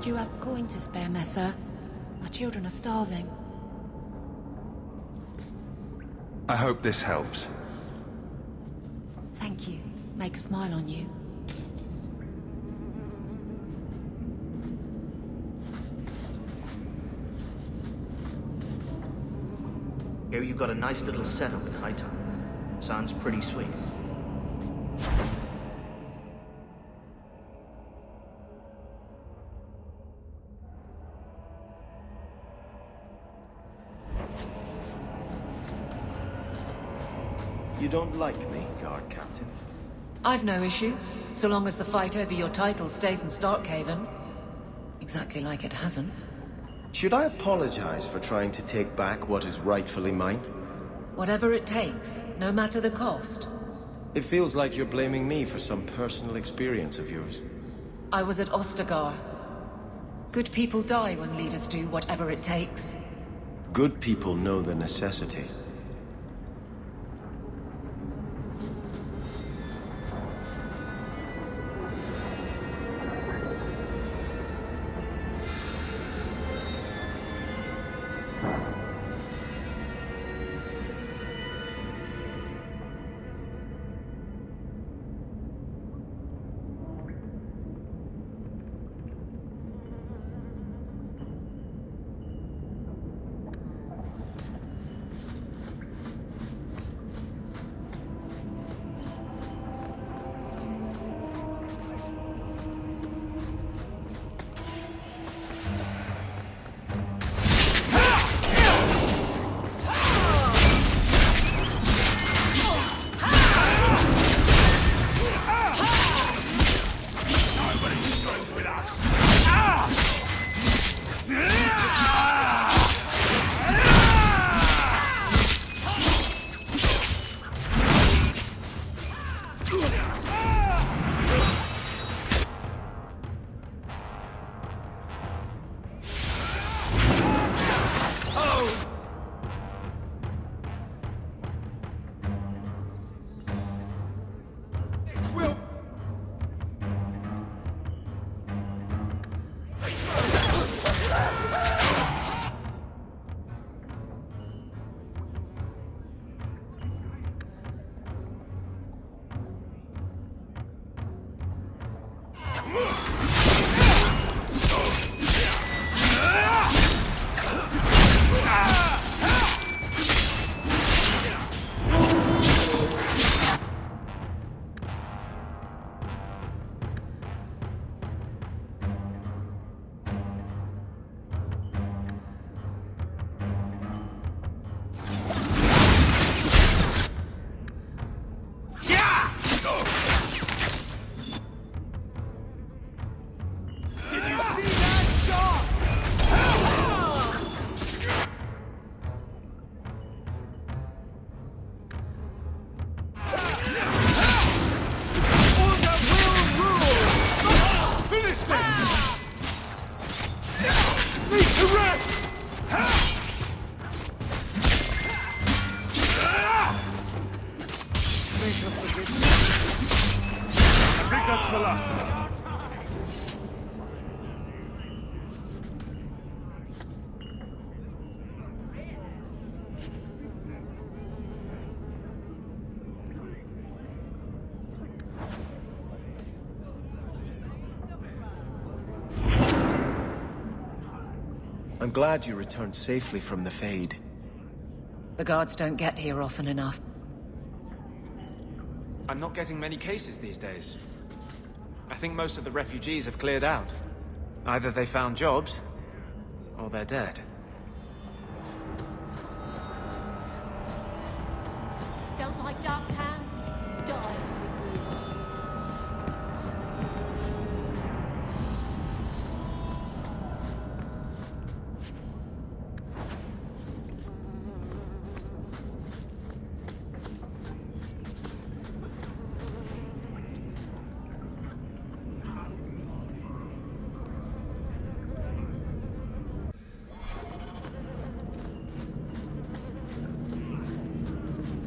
Do you have a coin to spare, Messer? Our children are starving. I hope this helps. Thank you. Make a smile on you. Here you've got a nice little setup in Hightown. Sounds pretty sweet. You don't like me, Guard Captain? I've no issue, so long as the fight over your title stays in Starkhaven. Exactly like it hasn't. Should I apologize for trying to take back what is rightfully mine? Whatever it takes, no matter the cost. It feels like you're blaming me for some personal experience of yours. I was at Ostagar. Good people die when leaders do whatever it takes. Good people know the necessity. I'm glad you returned safely from the Fade. The guards don't get here often enough. I'm not getting many cases these days. I think most of the refugees have cleared out. Either they found jobs, or they're dead. Don't like Darktown? Die.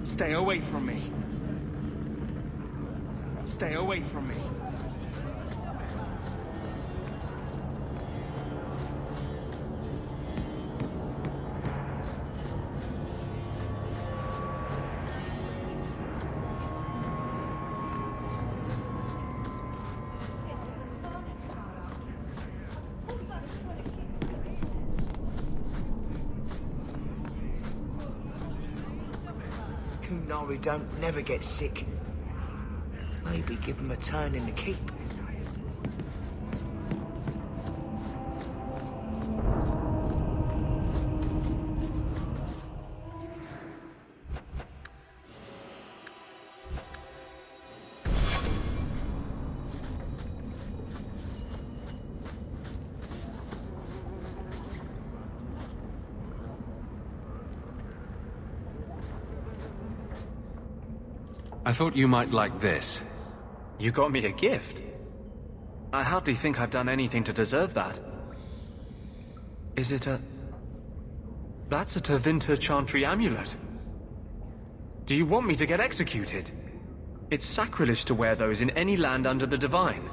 Stay away from me. Stay away from me. Nori don't never get sick. Maybe give him a turn in the keep. I thought you might like this. You got me a gift? I hardly think I've done anything to deserve that. Is it a... That's a Tevinter Chantry amulet. Do you want me to get executed? It's sacrilege to wear those in any land under the Divine.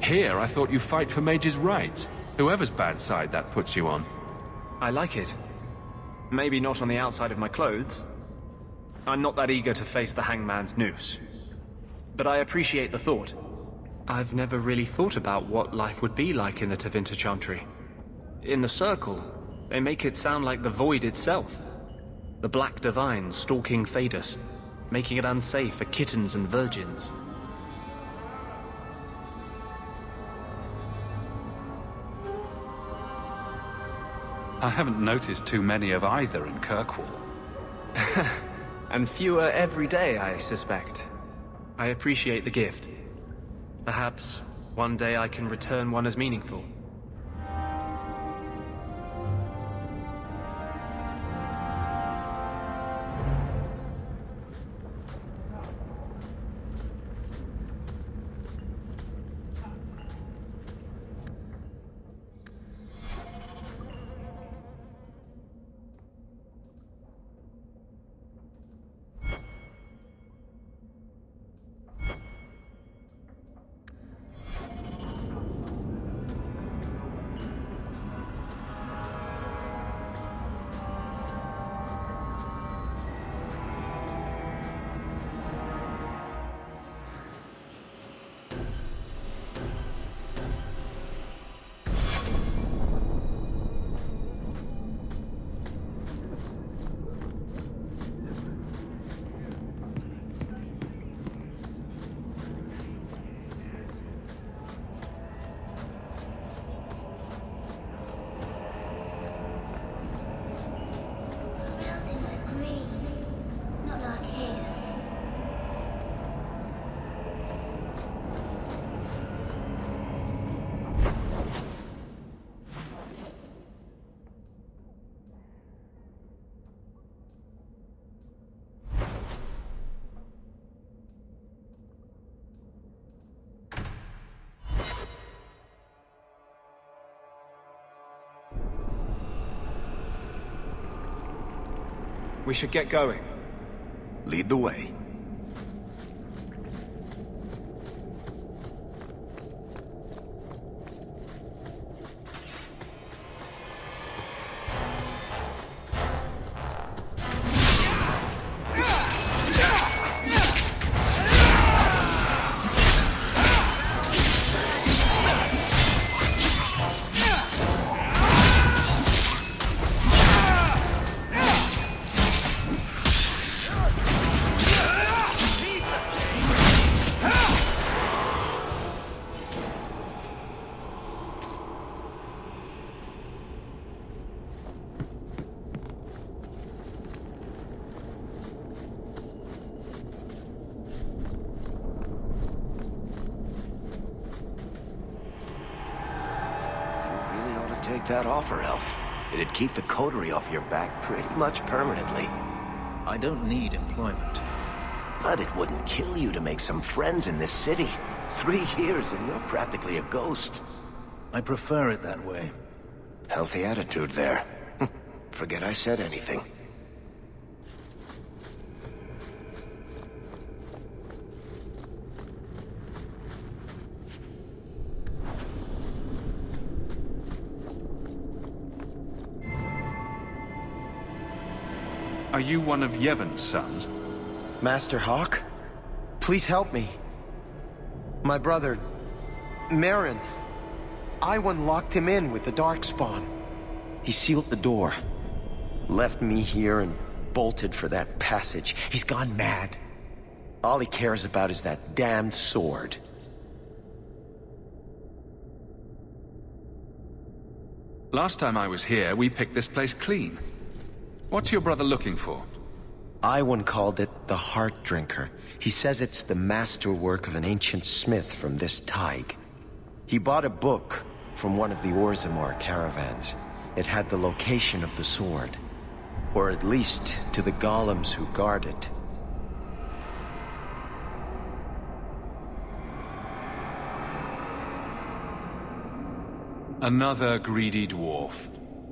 Here, I thought you fight for mages' rights. Whoever's bad side that puts you on. I like it. Maybe not on the outside of my clothes. I'm not that eager to face the hangman's noose. But I appreciate the thought. I've never really thought about what life would be like in the Tevinter Chantry. In the Circle, they make it sound like the Void itself. The Black Divine stalking Thedas, making it unsafe for kittens and virgins. I haven't noticed too many of either in Kirkwall. And fewer every day, I suspect. I appreciate the gift. Perhaps one day I can return one as meaningful. We should get going. Lead the way. Take that offer, Elf. It'd keep the coterie off your back pretty much permanently. I don't need employment. But it wouldn't kill you to make some friends in this city. 3 years and you're practically a ghost. I prefer it that way. Healthy attitude there. Forget I said anything. Are you one of Yevon's sons? Master Hawk? Please help me. My brother, Merrin. Iwan locked him in with the Darkspawn. He sealed the door, left me here and bolted for that passage. He's gone mad. All he cares about is that damned sword. Last time I was here, we picked this place clean. What's your brother looking for? Iwan called it the Heart Drinker. He says it's the masterwork of an ancient smith from this Tig. He bought a book from one of the Orzammar caravans. It had the location of the sword. Or at least to the golems who guard it. Another greedy dwarf.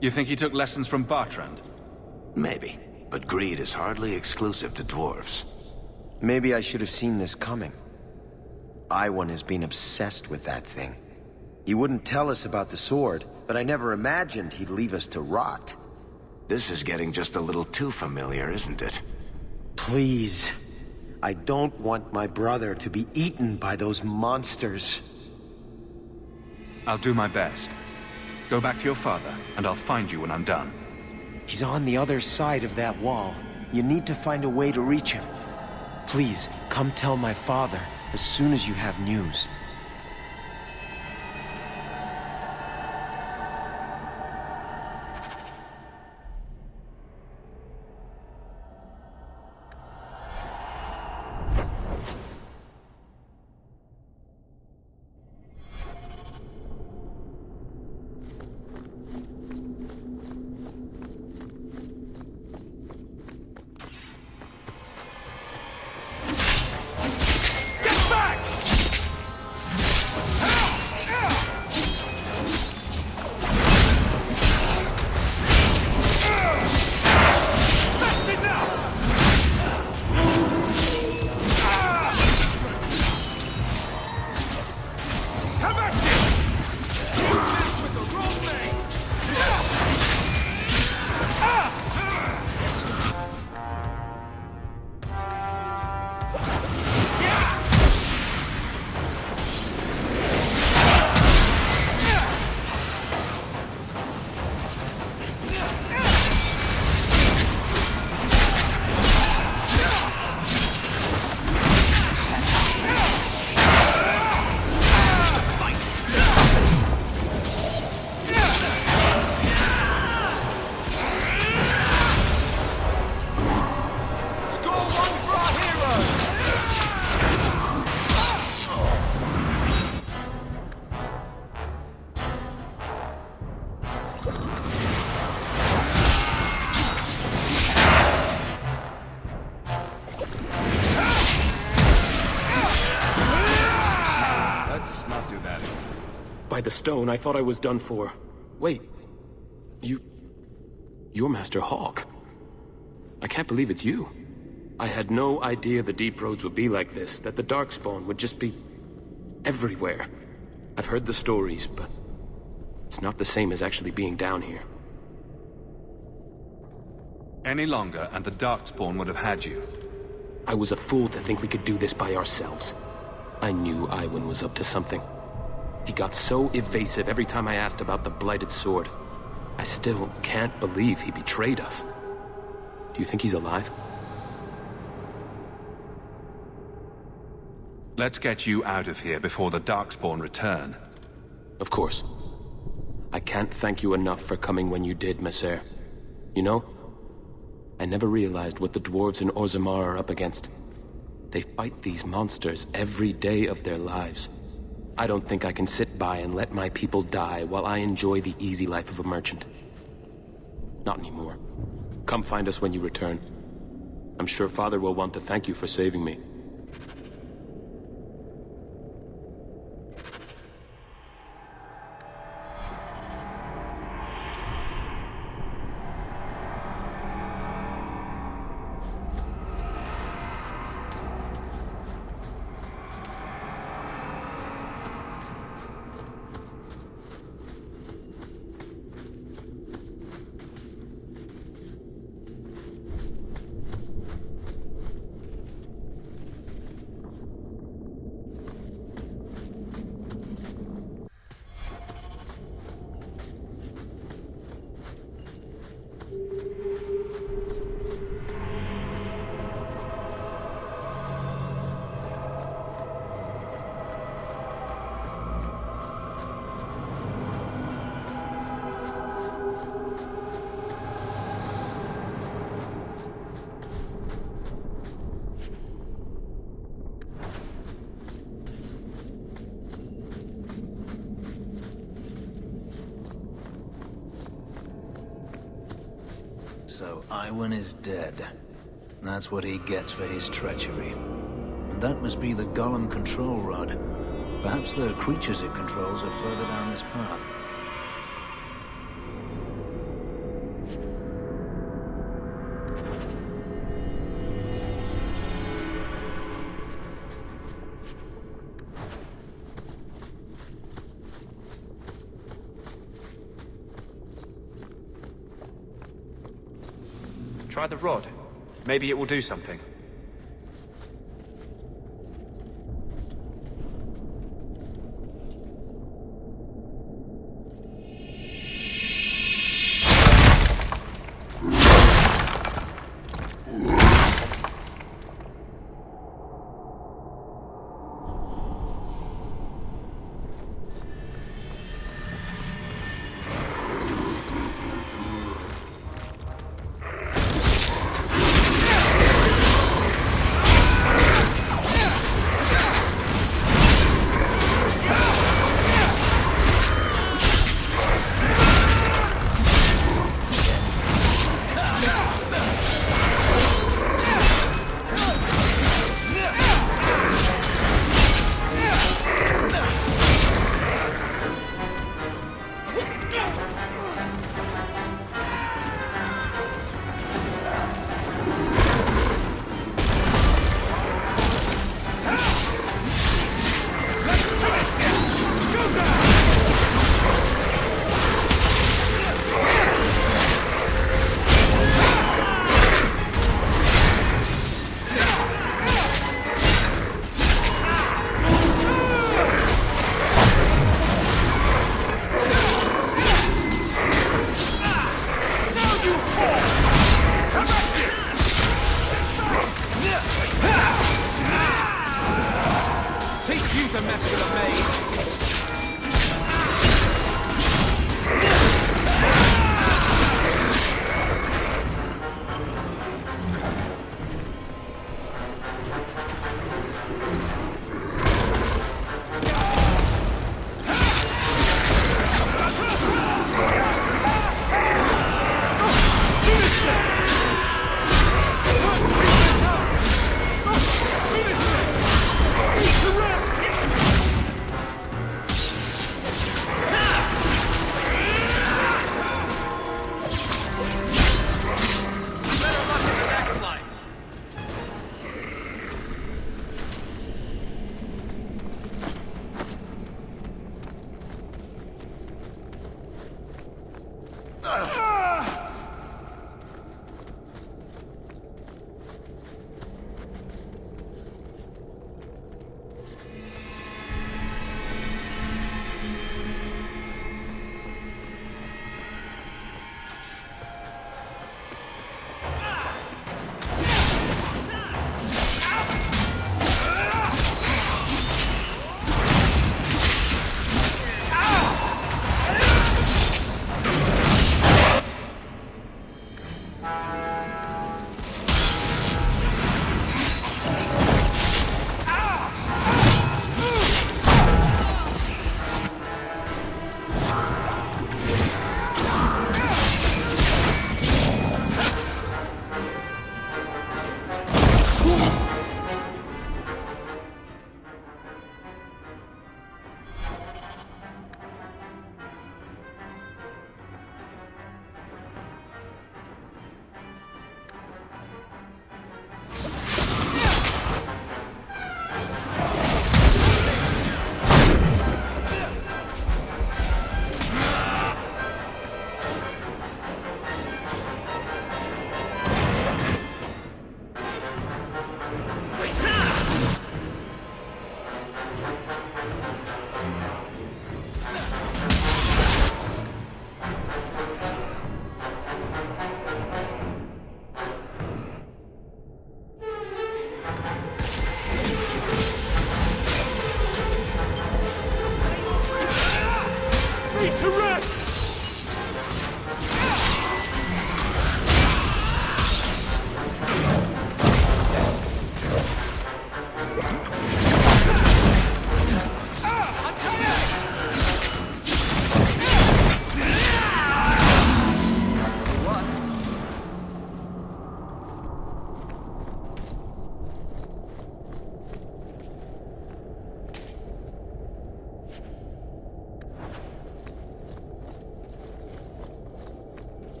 You think he took lessons from Bartrand? Maybe, but greed is hardly exclusive to dwarves. Maybe I should have seen this coming. Iwan has been obsessed with that thing. He wouldn't tell us about the sword, but I never imagined he'd leave us to rot. This is getting just a little too familiar, isn't it? Please. I don't want my brother to be eaten by those monsters. I'll do my best. Go back to your father, and I'll find you when I'm done. He's on the other side of that wall. You need to find a way to reach him. Please, come tell my father as soon as you have news. By the stone, I thought I was done for. Wait. You're Master Hawk. I can't believe it's you. I had no idea the deep roads would be like this, that the Darkspawn would just be everywhere. I've heard the stories, but it's not the same as actually being down here. Any longer, and the Darkspawn would have had you. I was a fool to think we could do this by ourselves. I knew Iwan was up to something. He got so evasive every time I asked about the Blighted Sword. I still can't believe he betrayed us. Do you think he's alive? Let's get you out of here before the Darkspawn return. Of course. I can't thank you enough for coming when you did, Messer. You know, I never realized what the dwarves in Orzammar are up against. They fight these monsters every day of their lives. I don't think I can sit by and let my people die while I enjoy the easy life of a merchant. Not anymore. Come find us when you return. I'm sure Father will want to thank you for saving me. So Iwan is dead. That's what he gets for his treachery. And that must be the Golem control rod. Perhaps the creatures it controls are further down this path. Try the rod. Maybe it will do something.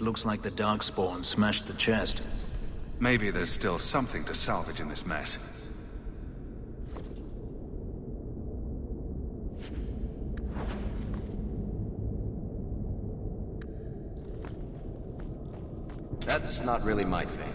it looks like the Darkspawn smashed the chest. Maybe there's still something to salvage in this mess. That's not really my thing.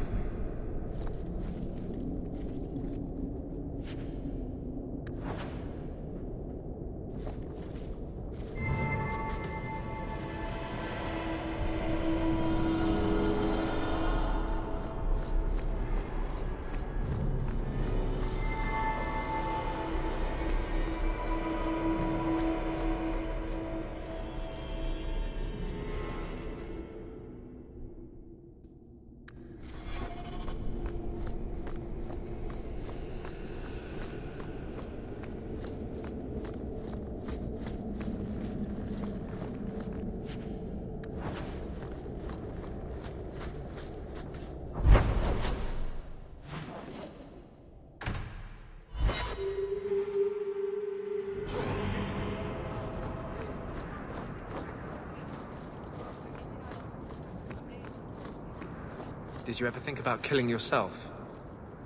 Did you ever think about killing yourself?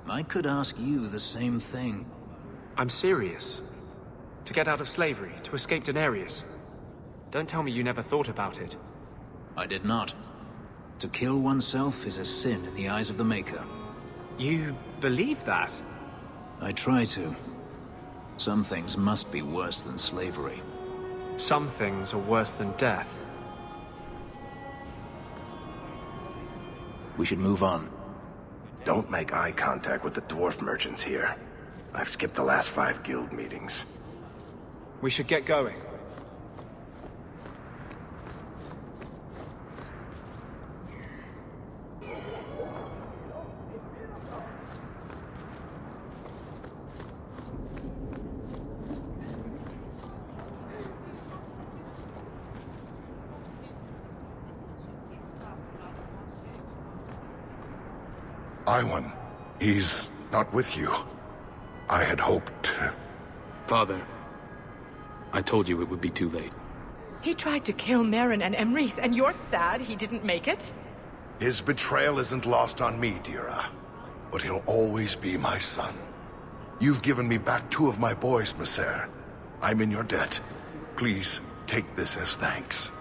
I could ask you the same thing. I'm serious. To get out of slavery, to escape Daenerys. Don't tell me you never thought about it. I did not. To kill oneself is a sin in the eyes of the Maker. You believe that? I try to. Some things must be worse than slavery. Some things are worse than death. We should move on. Don't make eye contact with the dwarf merchants here. I've skipped the last 5 guild meetings. We should get going. Iwan, he's not with you. I had hoped... Father, I told you it would be too late. He tried to kill Merrin and Emrys, and you're sad he didn't make it? His betrayal isn't lost on me, Dira. But he'll always be my son. You've given me back 2 of my boys, Messer. I'm in your debt. Please, take this as thanks.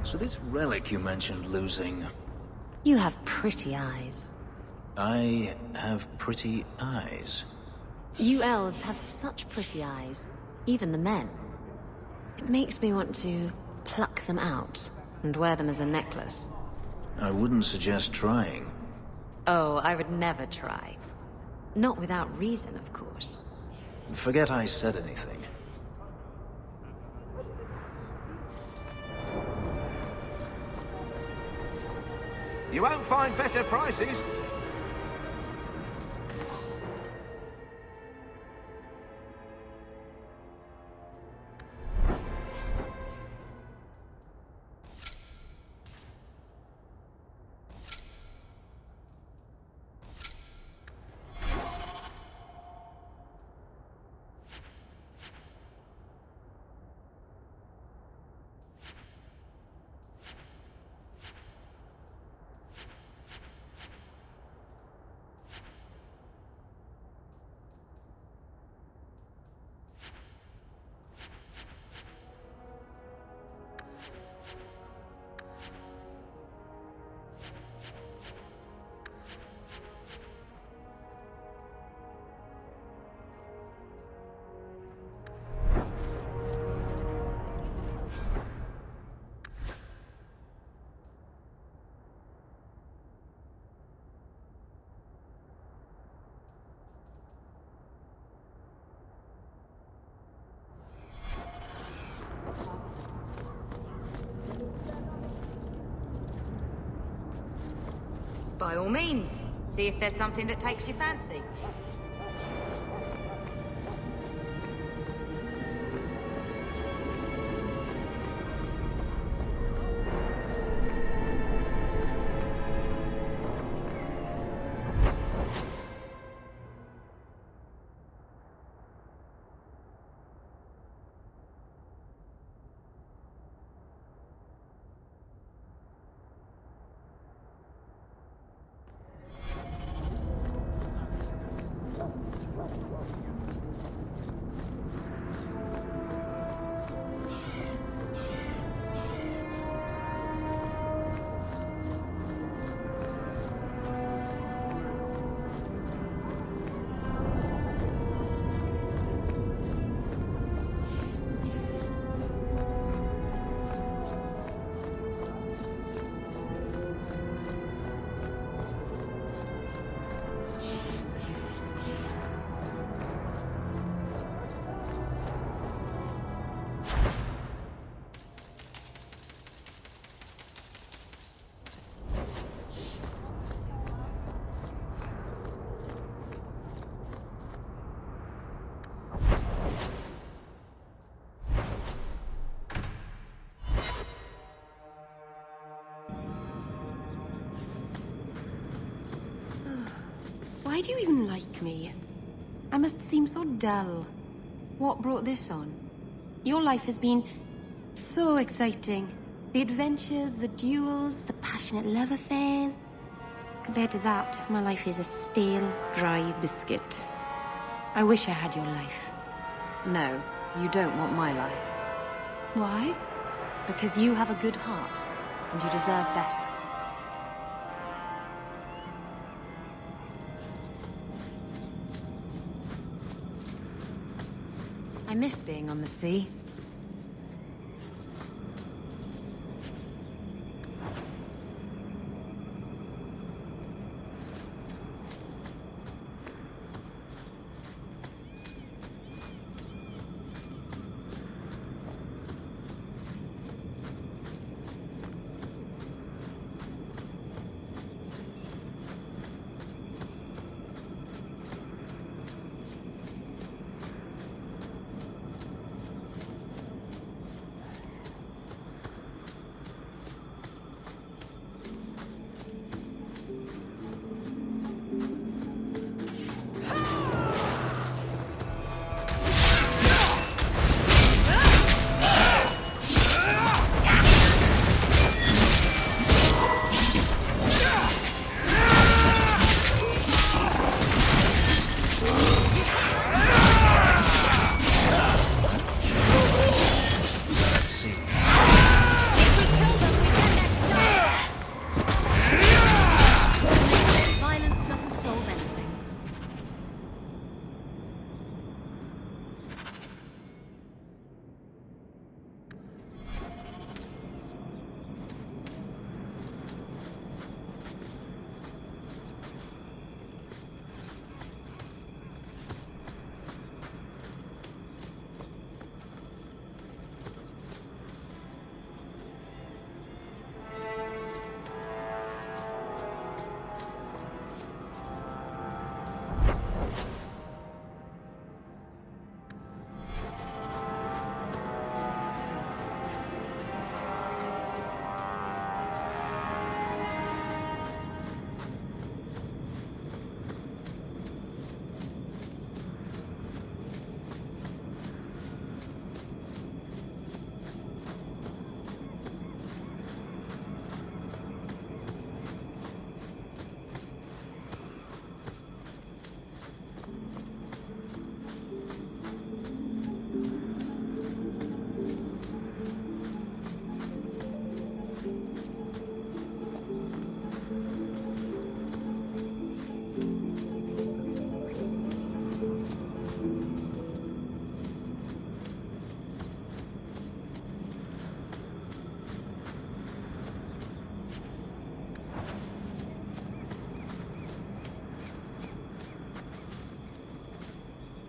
So this relic you mentioned losing... You have pretty eyes. I have pretty eyes. You elves have such pretty eyes. Even the men. It makes me want to pluck them out and wear them as a necklace. I wouldn't suggest trying. Oh, I would never try. Not without reason, of course. Forget I said anything. You won't find better prices. By all means, see if there's something that takes your fancy. Why do you even like me? I must seem so dull. What brought this on? Your life has been so exciting. The adventures, the duels, the passionate love affairs. Compared to that, my life is a stale, dry biscuit. I wish I had your life. No, you don't want my life. Why? Because you have a good heart, and you deserve better. I miss being on the sea.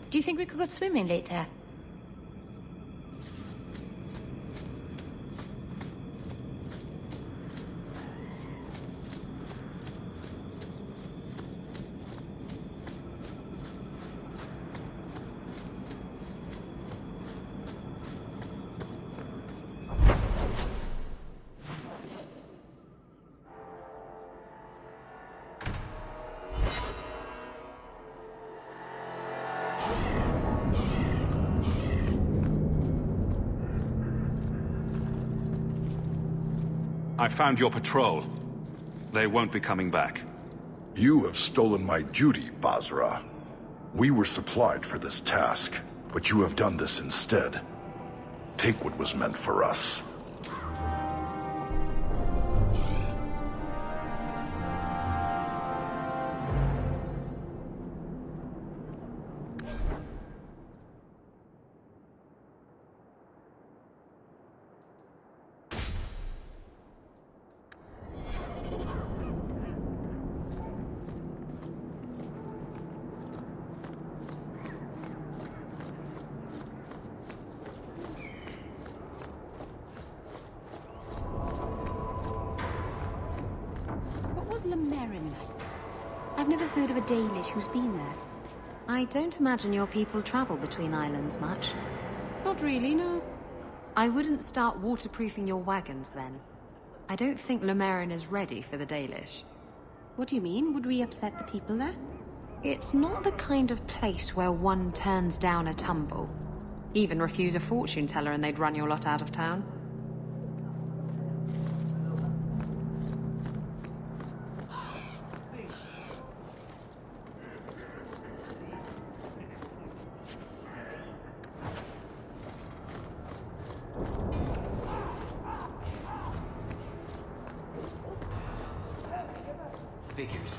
Do you think we could go swimming later? I found your patrol. They won't be coming back. You have stolen my duty, Basra. We were supplied for this task, but you have done this instead. Take what was meant for us. I've never heard of a Dalish who's been there. I don't imagine your people travel between islands much. Not really, no. I wouldn't start waterproofing your wagons then. I don't think Lemerin is ready for the Dalish. What do you mean? Would we upset the people there? It's not the kind of place where one turns down a tumble. Even refuse a fortune teller and they'd run your lot out of town. Figures.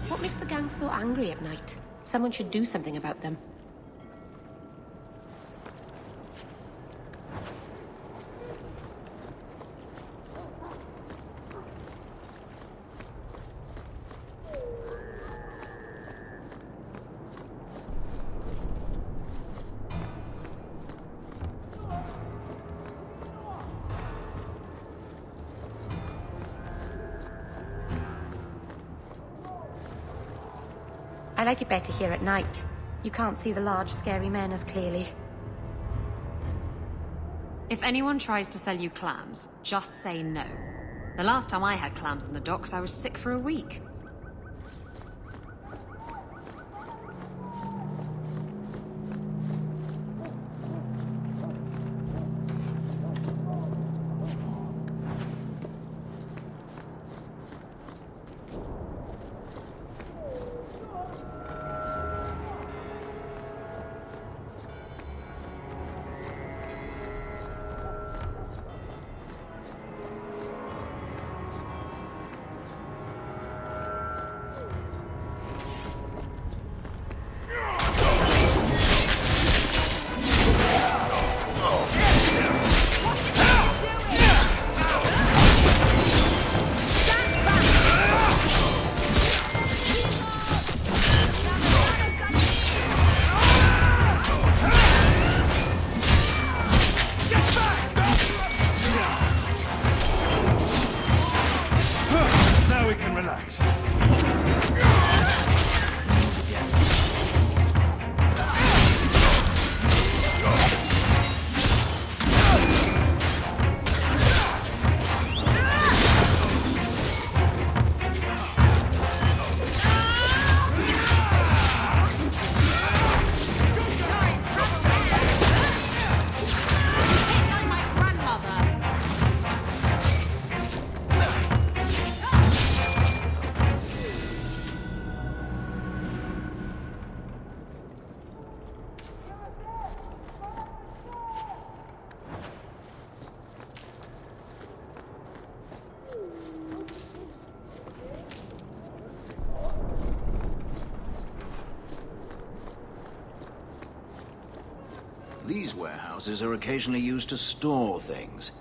What makes the gang so angry at night? Someone should do something about them. I like it better here at night. You can't see the large, scary men as clearly. If anyone tries to sell you clams, just say no. The last time I had clams in the docks, I was sick for a week. These warehouses are occasionally used to store things,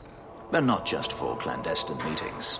but not just for clandestine meetings.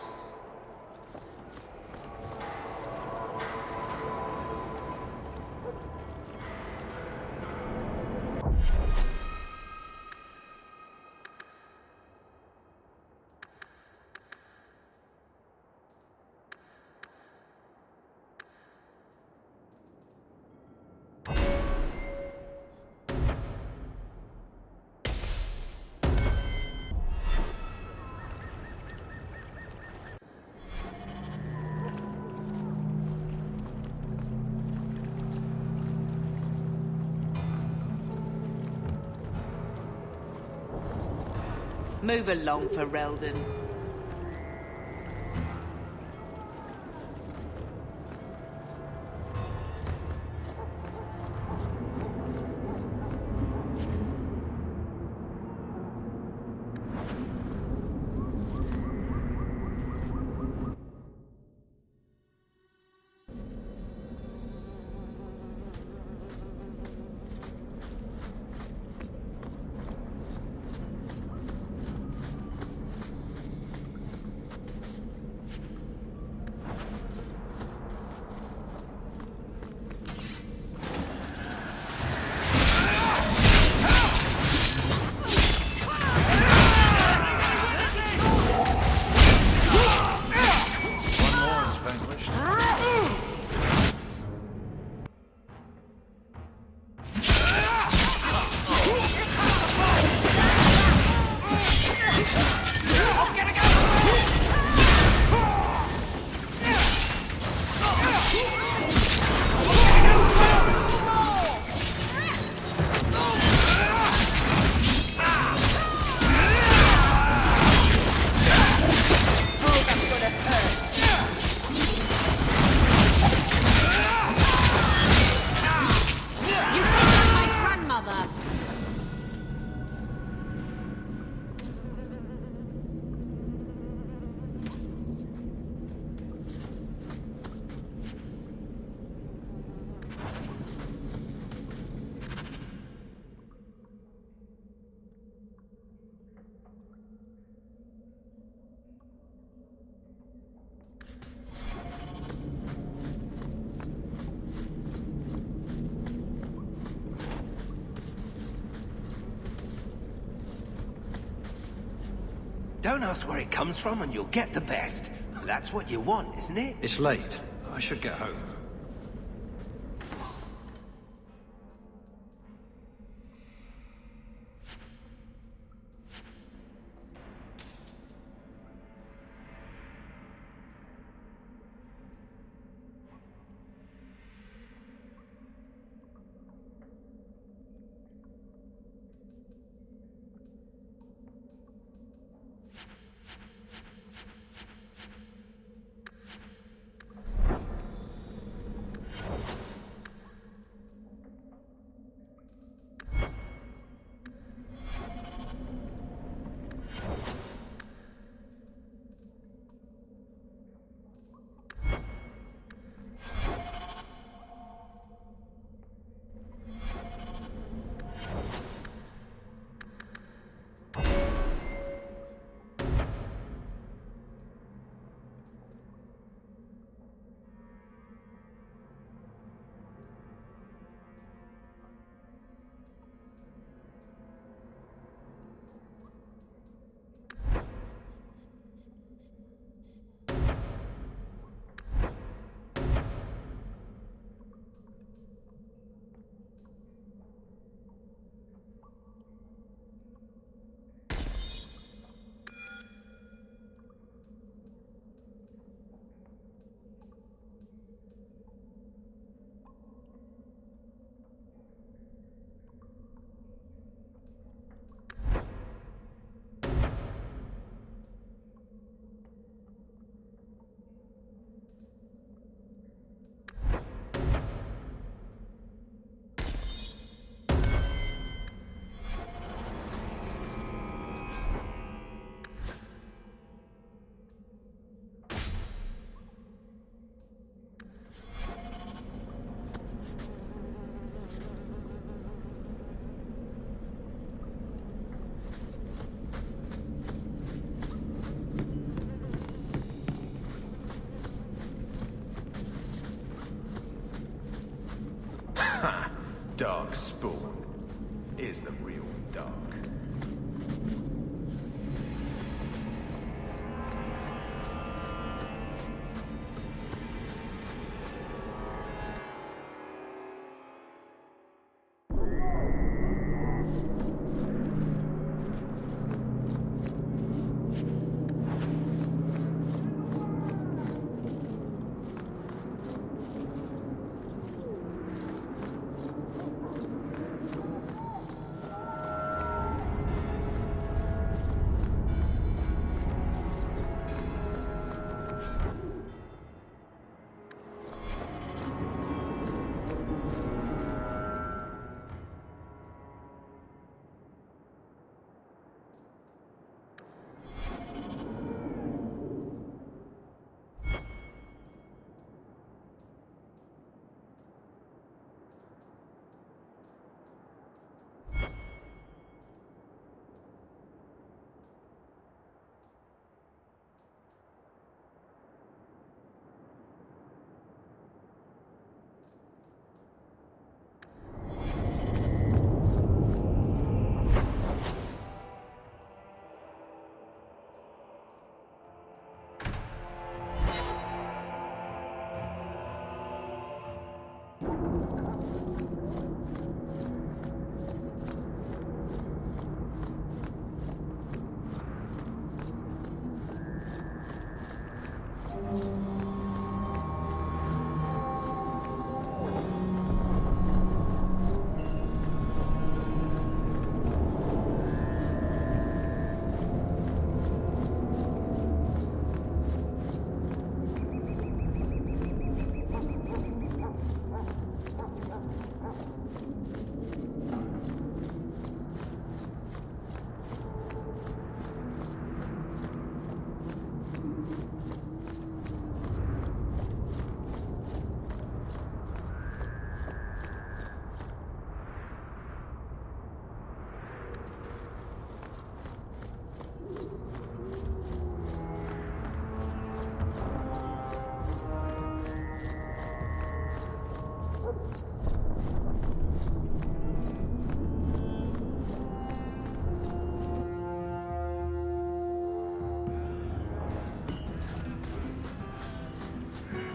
Move along for Reldon. Don't ask where it comes from and you'll get the best. That's what you want, isn't it? It's late. I should get home. Ha! Dark spawn is the real dark.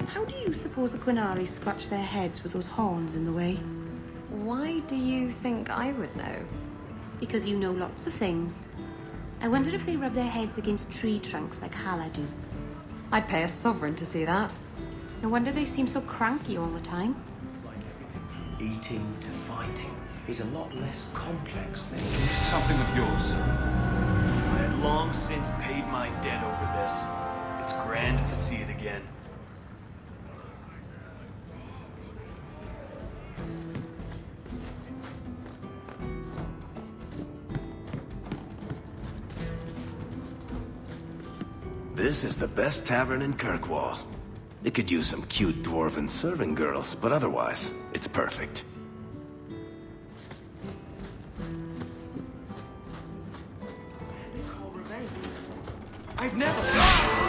How do you suppose the Quinari scratch their heads with those horns in the way? Why do you think I would know? Because you know lots of things. I wonder if they rub their heads against tree trunks like Hala do. I'd pay a sovereign to see that. No wonder they seem so cranky all the time. Eating to fighting is a lot less complex than Something of yours. I had long since paid my debt over this. It's grand to see it again. This is the best tavern in Kirkwall. It could use some cute dwarven serving girls, but otherwise, it's perfect. I've never...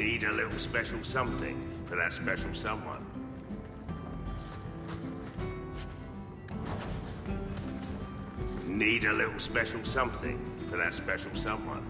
Need a little special something for that special someone. Need a little special something for that special someone.